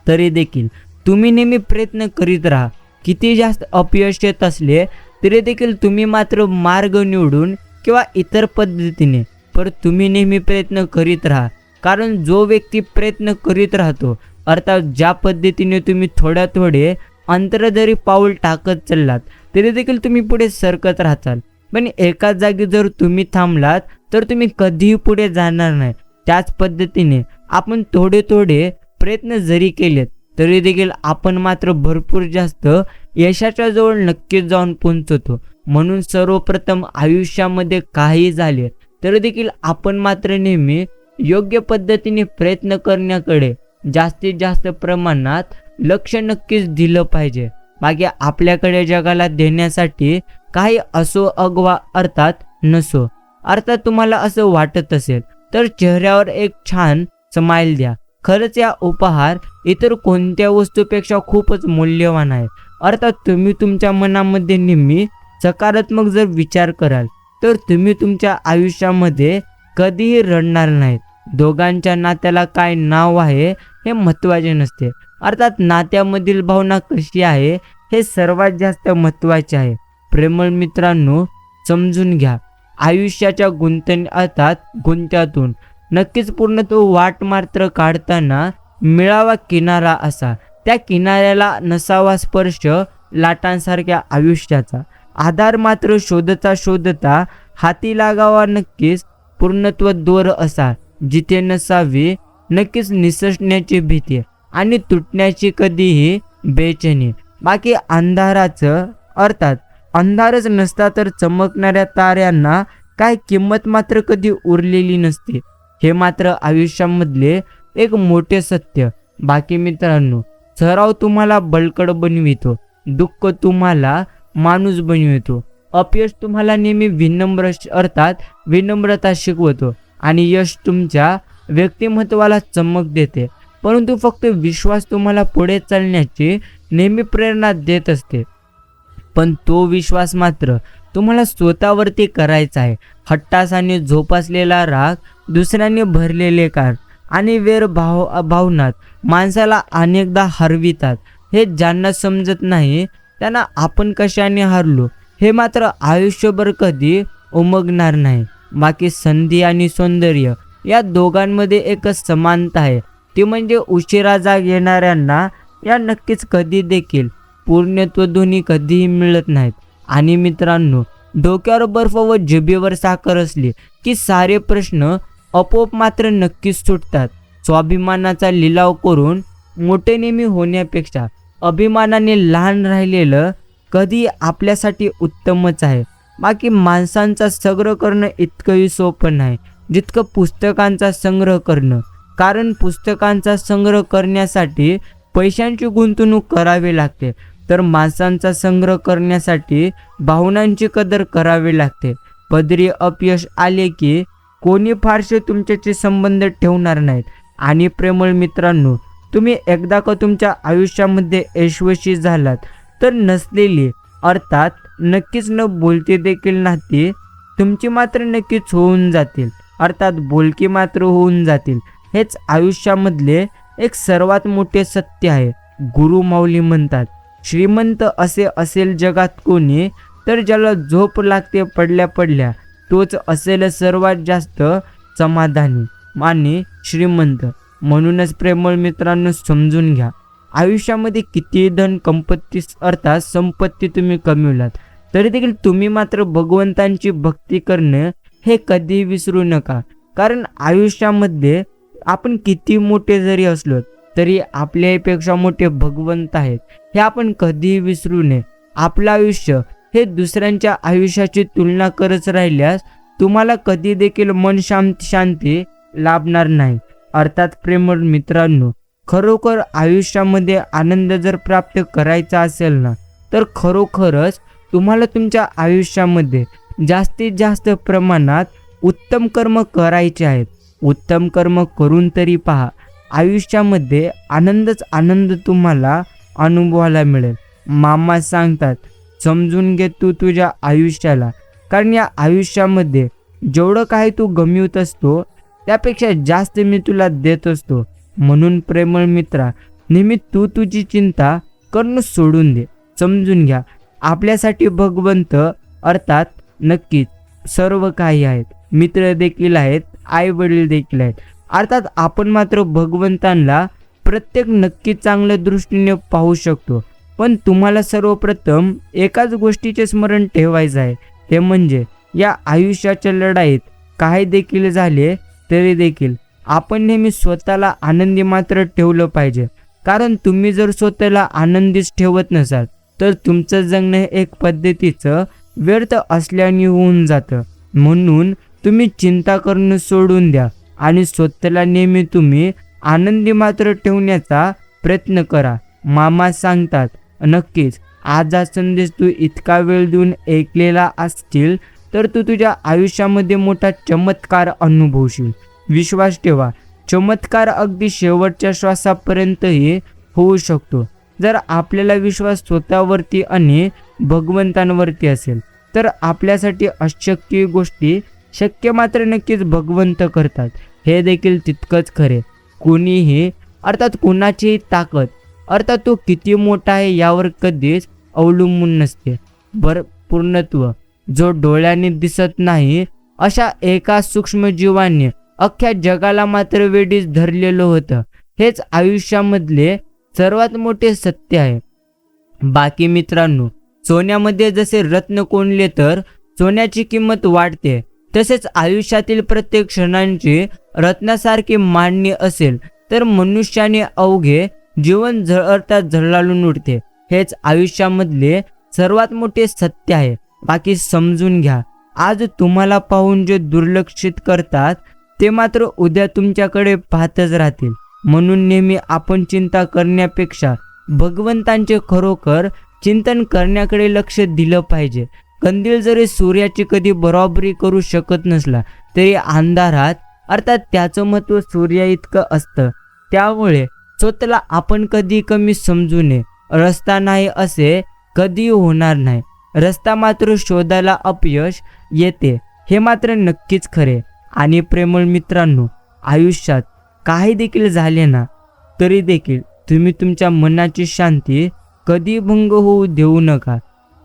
[SPEAKER 1] तरी देखील तुम्ही नेहमी प्रयत्न करीत राहा. किती जास्त अपयश येत असले तरी देखील तुम्ही मात्र मार्ग निवडून किंवा इतर पद्धतीने पर तुम्ही नेहमी प्रयत्न करीत राहा. कारण जो व्यक्ती प्रयत्न करीत राहतो, अर्थात ज्या पद्धतीने तुम्ही थोडे अंतर जरी पाऊल टाकत चाललात तरी देखील तुम्ही पुढे सरकत राहताल. पण एकाच जागी जर तुम्ही थांबलात तर तुम्ही कधीही पुढे जाणार नाही. त्याच पद्धतीने आपण थोडे प्रयत्न जरी केलेत तरी देखील आपण मात्र भरपूर जास्त यशाच्या जवळ नक्कीच जाऊन पोहोचतो. म्हणून सर्वप्रथम आयुष्यामध्ये काही झाले तरी देखील आपण मात्र नेहमी योग्य पद्धतीने प्रयत्न करण्याकडे जास्तीत जास्त प्रमाणात लक्ष नक्कीच दिलं पाहिजे. बाकी आपल्याकडे जगाला देण्यासाठी काही असो अगवा अर्थात नसो, अर्थात तुम्हाला असं वाटत असेल तर चेहऱ्यावर एक छान स्माइल द्या. खरंच या उपहार इतर कोणत्या वस्तूपेक्षा खूपच मूल्यवान आहे. अर्थात तुम्ही तुमच्या मनामध्ये नेहमी सकारात्मक जर विचार कराल तर तुम्ही तुमच्या आयुष्यामध्ये कधीही रडणार नाहीत. दोघांच्या नात्याला काय नाव आहे हे महत्त्वाचे नसते, अर्थात नात्यामधील भावना कशी आहे हे सर्वात जास्त महत्त्वाचे आहे. प्रेमळ मित्रांनो, समजून घ्या, आयुष्याच्या गुंत्यातून नक्कीच पूर्ण तो वाट मात्र काढताना मिळावा किनारा असा. त्या किनाऱ्याला नसावा स्पर्श लाटांसारख्या आयुष्याचा. आधार मात्र शोधता हाती लागावा नक्कीच पूर्णत्व दोर असा. जिथे नसावी नक्कीच निसटण्याची भीती आणि तुटण्याची कधीही बेचैनी. बाकी अंधारच नसता तर चमकणाऱ्या ताऱ्यांना काय किंमत मात्र कधी उरलेली नसते. हे मात्र आयुष्यामधले एक मोठे सत्य. बाकी मित्रांनो, सराव तुम्हाला बळकट बनवितो, दुःख तुम्हाला माणूस बनवितो, अपयश तुम्हाला नेहमी विनम्रता शिकवतो आणि यश तुमच्या व्यक्तिमत्वाला चमक देते. परंतु फक्त विश्वास तुम्हाला पुढे चालण्याची नेहमी प्रेरणा देत असते. पण तो विश्वास मात्र तुम्हाला स्वतःवरती करायचा आहे. हट्टासाने झोपासलेला राग, दुसऱ्यांनी भरलेले कार आणि भावनात माणसाला अनेकदा हरवितात. हे ज्यांना समजत नाही त्यांना आपण कशाने हारलो हे मात्र आयुष्यभर कधी उमगणार नाही. बाकी संधी आणि सौंदर्य या दोघांमध्ये एकच समानता आहे, ती म्हणजे उशिरा जाग येणाऱ्यांना या नक्कीच कधी देखील पूर्णत्व दोन्ही कधीही मिळत नाहीत. आणि मित्रांनो, डोक्यावर बर्फ व जिभेवर साखर असली की सारे प्रश्न आपोआप मात्र नक्कीच सुटतात. स्वाभिमानाचा लिलाव करून मोठे नेहमी होण्यापेक्षा अभिमानाने लहान राहिलेलं कधी आपल्यासाठी उत्तमच आहे. बाकी माणसांचा संग्रह करणं इतकंही सोपं नाही जितकं पुस्तकांचा संग्रह करणं. कारण पुस्तकांचा संग्रह करण्यासाठी पैशांची गुंतवणूक करावी लागते, तर माणसांचा संग्रह करण्यासाठी भावनांची कदर करावी लागते. पदरी अपयश आले की कोणी फारसे तुमच्याशी संबंध ठेवणार नाहीत. आणि प्रेमळ मित्रांनो, तुम्ही एकदा का तुमच्या आयुष्यामध्ये यशस्वी झालात तर नसलेली अर्थात नक्कीच न बोलते देखील नाती तुमची मात्र नक्कीच होऊन जातील, अर्थात बोलकी मात्र होऊन जातील. हेच आयुष्यामधले एक सर्वात मोठे सत्य आहे. गुरु माऊली म्हणतात, श्रीमंत असे असेल जगात कोणी तर ज्याला झोप लागते पडल्या पडल्या, तोच असेल सर्वात जास्त समाधानी आणि श्रीमंत. म्हणूनच प्रेमळ मित्रांनो, समजून घ्या, आयुष्यामध्ये किती धन अर्थात संपत्ती तुम्ही कमविलात तरी देखील तुम्ही मात्र भगवंतांची भक्ती करणे हे कधी विसरू नका. कारण आयुष्यामध्ये आपण किती मोठे जरी असलो तरी आपल्यापेक्षा मोठे भगवंत आहेत, हे आपण कधीही विसरू नये. आपलं आयुष्य हे दुसऱ्यांच्या आयुष्याची तुलना करत राहिल्यास तुम्हाला कधी देखील मन शांती लाभणार नाही. अर्थात प्रेमळ मित्रांनो, खरोखर आयुष्यामध्ये आनंद जर प्राप्त करायचा असेल ना, तर खरोखरच तुम्हाला तुमच्या आयुष्यामध्ये जास्तीत जास्त प्रमाणात उत्तम कर्म करायचे आहेत. उत्तम कर्म करून तरी पहा, आयुष्यामध्ये आनंद तुम्हाला अनुभवायला मिळेल. मामा सांगतात, समजून घे तू तुझ्या आयुष्याला, कारण या आयुष्यामध्ये जेवढं काही तू गमवत असतो त्यापेक्षा जास्त मी तुला देत असतो. म्हणून प्रेमळ मित्रा, नेहमी तू तुझी चिंता करणं सोडून दे. समजून घ्या, आपल्यासाठी भगवंत अर्थात नक्कीच सर्व काही आहेत. मित्र देखील आहेत, आई वडील देखील आहेत. अर्थात आपण मात्र भगवंतांना प्रत्येक नक्की चांगल्या दृष्टीने पाहू शकतो. पण तुम्हाला सर्वप्रथम एकाच गोष्टीचे स्मरण ठेवायचं आहे, ते म्हणजे या आयुष्याच्या लढाईत काही देखील झाले तरी देखील आपण नेहमी स्वतःला आनंदी मात्र ठेवलं पाहिजे. कारण तुम्ही जर स्वतःला आनंदीच ठेवत नसाल तर तुमचं जगणं हे एक पद्धतीचं व्यर्थ असल्याने होऊन जातं. म्हणून तुम्ही चिंता करणं सोडून द्या आणि स्वतःला नेहमी तुम्ही आनंदी मात्र ठेवण्याचा प्रयत्न करा. मामा सांगतात, नक्कीच आज हा संदेश तू इतका वेळ देऊन ऐकलेला असतील तर तू तुझ्या आयुष्यामध्ये मोठा चमत्कार अनुभवशील. विश्वास ठेवा, चमत्कार अगदी शेवटच्या श्वासापर्यंतही होऊ शकतो. जर आपल्याला विश्वास स्वतःवरती आणि भगवंतांवरती असेल तर आपल्यासाठी अशक्य गोष्टी शक्य मात्र नक्कीच भगवंत करतात. हे देखील तितकंच खरे. कोणीही अर्थात कोणाचीही ताकद अर्थात तो किती मोठा आहे यावर कधीच अवलंबून नसते. पूर्णत्व जो डोळ्याने दिसत नाही अशा एका सूक्ष्म जीवाने अख्ख्या जगाला मात्र वेडीच धरलेलं होतं. हेच आयुष्यामधले सर्वात मोठे सत्य आहे. बाकी मित्रांनो, सोन्यामध्ये जसे रत्न कोणले तर सोन्याची किंमत वाढते, तसेच आयुष्यातील प्रत्येक क्षणांची रत्नासारखी मांडणी असेल तर मनुष्याने अवघे जीवन झळाळून उठते. हेच आयुष्यामधले सर्वात मोठे सत्य आहे. बाकी समजून घ्या, आज तुम्हाला पाहून जे दुर्लक्षित करतात ते मात्र उद्या तुमच्याकडे पाहतच राहतील. म्हणून नेहमी आपण चिंता करण्यापेक्षा भगवंतांचे खरोखर चिंतन करण्याकडे लक्ष दिलं पाहिजे. कंदील जरी सूर्याची कधी बरोबरी करू शकत नसला तरी अंधारात अर्थात त्याचं महत्त्व सूर्या इतकं असतं. त्यामुळे स्वतःला आपण कधी कमी समजू नये. रस्ता नाही असे कधी होणार नाही. रस्ता मात्र शोधायला अपयश येते, हे मात्र नक्कीच खरे. आणि प्रेमळ मित्रांनो, आयुष्यात काही देखील झाले ना तरी देखील तुम्ही तुमच्या मनाची शांती कधी भंग होऊ देऊ नका,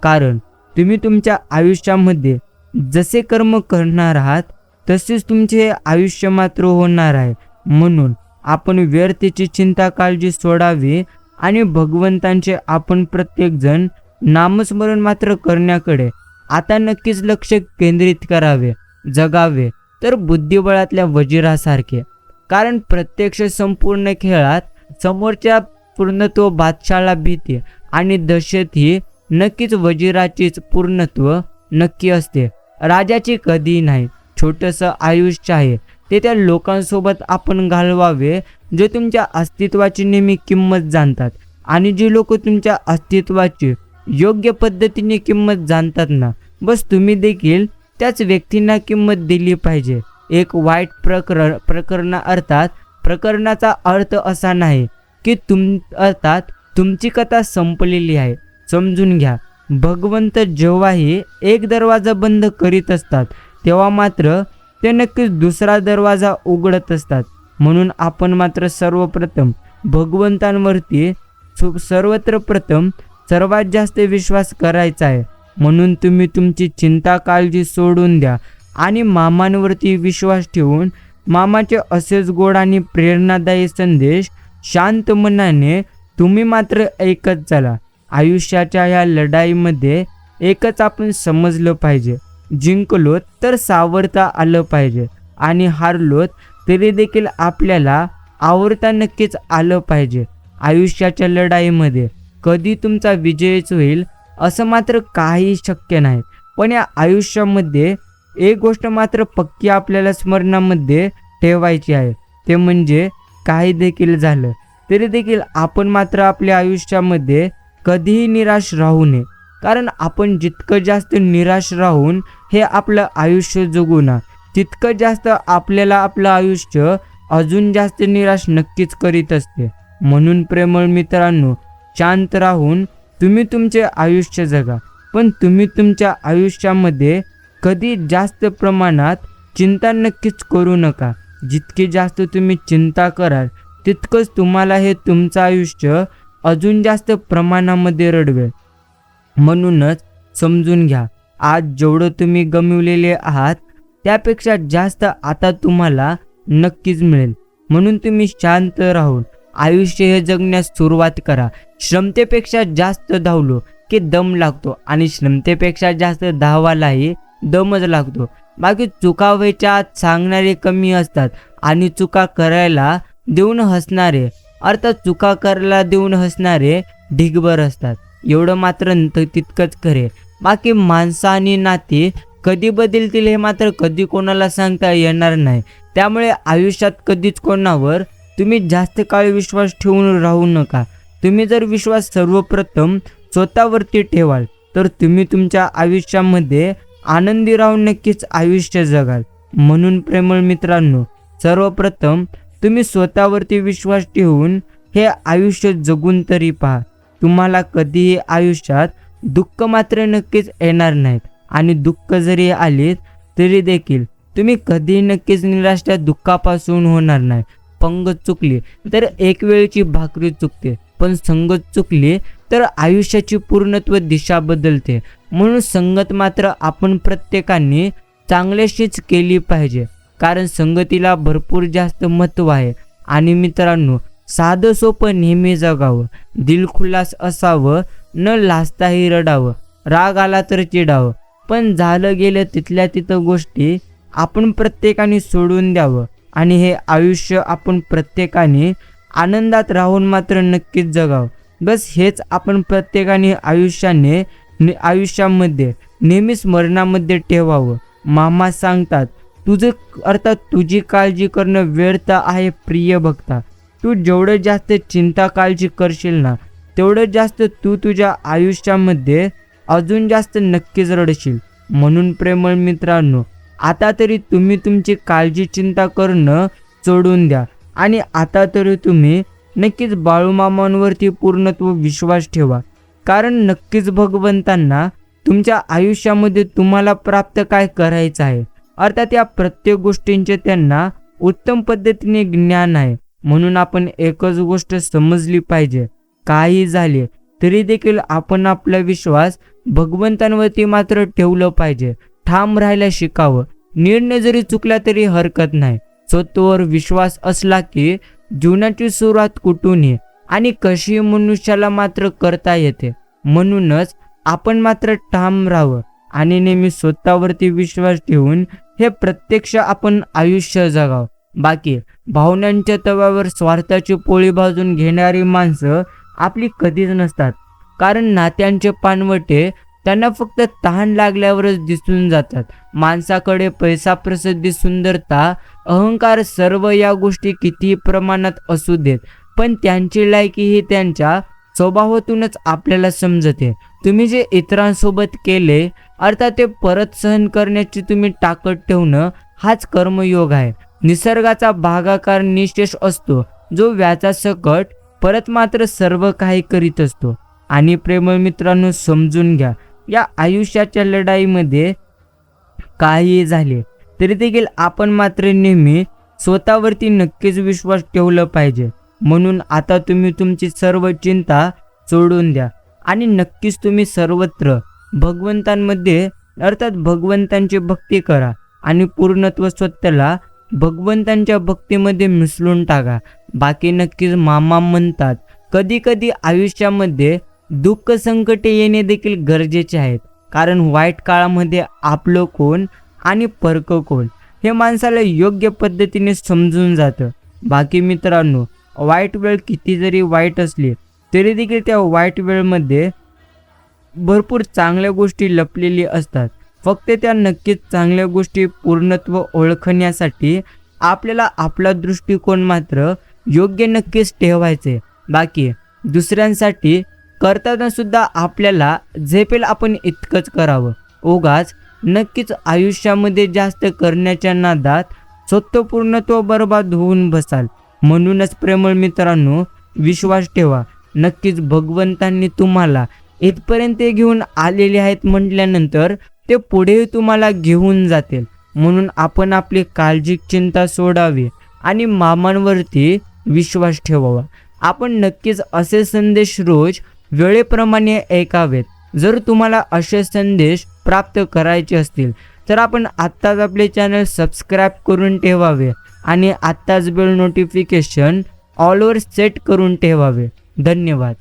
[SPEAKER 1] कारण तुम्ही तुमच्या आयुष्यामध्ये जसे कर्म करणार आहात तसेच तुमचे आयुष्य मात्र होणार आहे. म्हणून आपण व्यर्थेची चिंता काळजी सोडावी आणि भगवंतांचे आपण प्रत्येकजण नामस्मरण मात्र करण्याकडे आता नक्कीच लक्ष केंद्रित करावे, जगावे तर बुद्धिबळातल्या वजिरासारखे. कारण प्रत्यक्ष संपूर्ण खेळात समोरच्या पूर्णत्व बादशाला भीती आणि दहशत ही नक्कीच वजिराचीच पूर्णत्व नक्की असते. राजाची कधी नाही. छोटंसं आयुष्य आहे ते त्या लोकांसोबत आपण घालवावे जे तुमच्या अस्तित्वाची नेहमी किंमत जाणतात, आणि जे लोक तुमच्या अस्तित्वाची योग्य पद्धतीने किंमत जाणतात ना, बस तुम्ही देखील त्याच व्यक्तींना किंमत दिली पाहिजे. एक वाईट प्रकरणाचा अर्थ असा नाही की अर्थात तुमची कथा संपलेली आहे. समजून घ्या, भगवंत जेव्हाही एक दरवाजा बंद करीत असतात तेव्हा मात्र ते नक्कीच दुसरा दरवाजा उघडत असतात. म्हणून आपण मात्र सर्वप्रथम भगवंतांवरती सर्वात जास्त विश्वास करायचा आहे. म्हणून तुम्ही तुमची चिंता काळजी सोडून द्या आणि मामांवरती विश्वास ठेवून मामाचे असेच गोड आणि प्रेरणादायी संदेश शांत मनाने तुम्ही मात्र ऐकत चला. आयुष्याच्या या लढाईमध्ये एकच आपण समजलं पाहिजे, जिंकलो तर सावरता आलं पाहिजे आणि हारलोत तरी देखील आपल्याला आवरता नक्कीच आलं पाहिजे. आयुष्याच्या लढाईमध्ये कधी तुमचा विजयच होईल असं मात्र काही शक्य नाही. पण या आयुष्यामध्ये एक गोष्ट मात्र पक्की आपल्याला स्मरणामध्ये ठेवायची आहे, ते म्हणजे काही देखील झालं तरी देखील आपण मात्र आपल्या आयुष्यामध्ये कधीही निराश राहू नये. कारण आपण जितकं जास्त निराश राहून हे आपलं आयुष्य जगू ना, तितकं जास्त आपल्याला आपलं आयुष्य अजून जास्त निराश नक्कीच करीत असते. म्हणून प्रेमळ मित्रांनो, शांत राहून तुम्ही तुमचे आयुष्य जगा, पण तुम्ही तुमच्या आयुष्यामध्ये कधी जास्त प्रमाणात चिंता नक्कीच करू नका. जितकी जास्त तुम्ही चिंता कराल तितकंच तुम्हाला हे तुमचं आयुष्य अजून जास्त प्रमाणामध्ये रडवेल. म्हणूनच समजून घ्या, आज जेवढं तुम्ही गमावलेले आहात त्यापेक्षा जास्त आता तुम्हाला नक्कीच मिळेल. म्हणून तुम्ही शांत राहून आयुष्य हे जगण्यास सुरुवात करा. क्षमतेपेक्षा जास्त धावलो की दम लागतो आणि क्षमतेपेक्षा जास्त धावायलाही दमच लागतो. बाकी चुका व्हायच्या सांगणारे कमी असतात आणि चुका करायला देऊन हसणारे, अर्थात चुका करायला देऊन हसणारे ढिगभर असतात. एवढं मात्र तितकंच खरे. बाकी माणसं आणि नाती कधी बदलतील हे मात्र कधी कोणाला सांगता येणार नाही. त्यामुळे आयुष्यात कधीच कोणावर तुम्ही जास्त काळ विश्वास ठेवून राहू नका. तुम्ही जर विश्वास सर्वप्रथम स्वतःवरती ठेवाल तर तुम्ही तुमच्या आयुष्यामध्ये आनंदी राहून नक्कीच आयुष्य जगाल. म्हणून प्रेमळ मित्रांनो, सर्वप्रथम तुम्ही स्वतःवरती विश्वास ठेवून हे आयुष्य जगून तरी पहा. तुम्हाला कधीही आयुष्यात दुःख मात्र नक्कीच येणार नाहीत, आणि दुःख जरी आलीत तरी देखील तुम्ही कधीही नक्कीच निराश त्या दुःखापासून होणार नाही. पंगत चुकली तर एक वेळची भाकरी चुकते, पण संगत चुकली तर आयुष्याची पूर्णत्व दिशा बदलते. म्हणून संगत मात्र आपण प्रत्येकाने चांगल्याशीच केली पाहिजे, कारण संगतीला भरपूर जास्त महत्त्व आहे. आणि मित्रांनो, साधं सोपं नेहमी जगावं, दिलखुलास असावं, न लाजताही रडावं, राग आला तर चिडावं, पण झालं गेलं तिथल्या तिथं गोष्टी आपण प्रत्येकाने सोडून द्यावं. आणि हे आयुष्य आपण प्रत्येकाने आनंदात राहून मात्र नक्कीच जगावं. बस हेच आपण प्रत्येकाने आयुष्यामध्ये नेहमी स्मरणामध्ये ठेवावं. मामा सांगतात, तुझी काळजी करणं व्यर्थ आहे प्रिय भक्ता. तू जेवढं जास्त चिंता काळजी करशील ना, तेवढं जास्त तू तुझ्या आयुष्यामध्ये अजून जास्त नक्कीच रडशील. म्हणून प्रेमळ मित्रांनो, आता तरी तुम्ही तुमची काळजी चिंता करणं सोडून द्या आणि आता तरी तुम्ही नक्कीच बाळूमामांवरती पूर्णत्व विश्वास ठेवा. कारण नक्कीच भगवंतांना तुमच्या आयुष्यामध्ये तुम्हाला प्राप्त काय करायचं आहे, अर्थात या प्रत्येक गोष्टींचे त्यांना उत्तम पद्धतीने ज्ञान आहे. म्हणून आपण एकच गोष्ट समजली पाहिजे, काही झाले तरी देखील आपण आपला विश्वास भगवंतांवरती मात्र ठेवलं पाहिजे. ठाम राहायला शिकावं. निर्णय जरी चुकला तरी हरकत नाही. स्वतःवर विश्वास असला की जीवनाची सुरुवात कुठूनही आणि कशी मनुष्याला मात्र करता येते. म्हणूनच आपण मात्र ठाम राहावं आणि नेहमी स्वतःवरती विश्वास ठेवून हे प्रत्यक्ष आपण आयुष्य जगावं. बाकी भावनांच्या तव्यावर स्वार्थाची पोळी भाजून घेणारी माणसं आपली कधीच नसतात. कारण नात्यांचे पानवटे त्यांना फक्त तहान लागल्यावरच दिसून जातात. माणसाकडे पैसा, प्रसिद्धी, सुंदरता, अहंकार सर्व या गोष्टी कितीही प्रमाणात असू देत, पण त्यांची लायकी ही त्यांच्या स्वभावातूनच आपल्याला समजते. तुम्ही जे इतरांसोबत केले अर्थात ते परत सहन करण्याची तुम्ही ताकद ठेवणं हाच कर्मयोग आहे. निसर्गाचा भागाकार निशेष असतो, जो व्याजासकट परत मात्र सर्व काही करीत असतो. आणि प्रेमळ मित्रांनो, समजून घ्या, या आयुष्याच्या लढाईमध्ये काही झाले तरी देखील आपण मात्र नेहमी स्वतःवरती नक्कीच विश्वास ठेवला पाहिजे. म्हणून आता तुम्ही तुमची सर्व चिंता सोडून द्या आणि नक्कीच तुम्ही सर्वत्र भगवंतांमध्ये अर्थात भगवंतांची भक्ती करा आणि पूर्णत्व स्वतःला भगवंतांच्या भक्तीमध्ये मिसळून टाका. बाकी नक्कीच मामा म्हणतात, कधी कधी आयुष्यामध्ये दुःख संकटे येणे देखील गरजेचे आहेत. कारण वाईट काळामध्ये आपलं कोण आणि परक कोण हे माणसाला योग्य पद्धतीने समजून जातं. बाकी मित्रांनो, वाईट वेळ किती जरी वाईट असली तरी देखील त्या वाईट वेळमध्ये भरपूर चांगल्या गोष्टी लपलेली असतात. फक्त त्या नक्कीच चांगल्या गोष्टी पूर्णत्व ओळखण्यासाठी आपल्याला आपला दृष्टिकोन मात्र योग्य नक्कीच ठेवायचे. बाकी दुसऱ्यांसाठी करताना सुद्धा आपल्याला झेपेल आपण इतकंच करावं. उगाच नक्कीच आयुष्यामध्ये जास्त करण्याच्या नादात स्वतः पूर्णत्व बर्बाद होऊन बसाल. म्हणूनच प्रेमळ मित्रांनो, विश्वास ठेवा. नक्कीच भगवंतांनी तुम्हाला इथपर्यंत घेऊन आलेले आहेत म्हटल्यानंतर ते पुढे तुम्हाला घेऊन जातील. म्हणून आपण आपली काळजी, चिंता सोडावी आणि मामांवरती विश्वास ठेवावा. आपण नक्कीच असे संदेश रोज वेळेप्रमाणे ऐकावेत. जर तुम्हाला असे संदेश प्राप्त करायचे असतील तर आपण आत्ताच आपले चॅनल सबस्क्राईब करून ठेवावे आणि आत्ताच बेल नोटिफिकेशन ऑलवर सेट करून ठेवावे. धन्यवाद.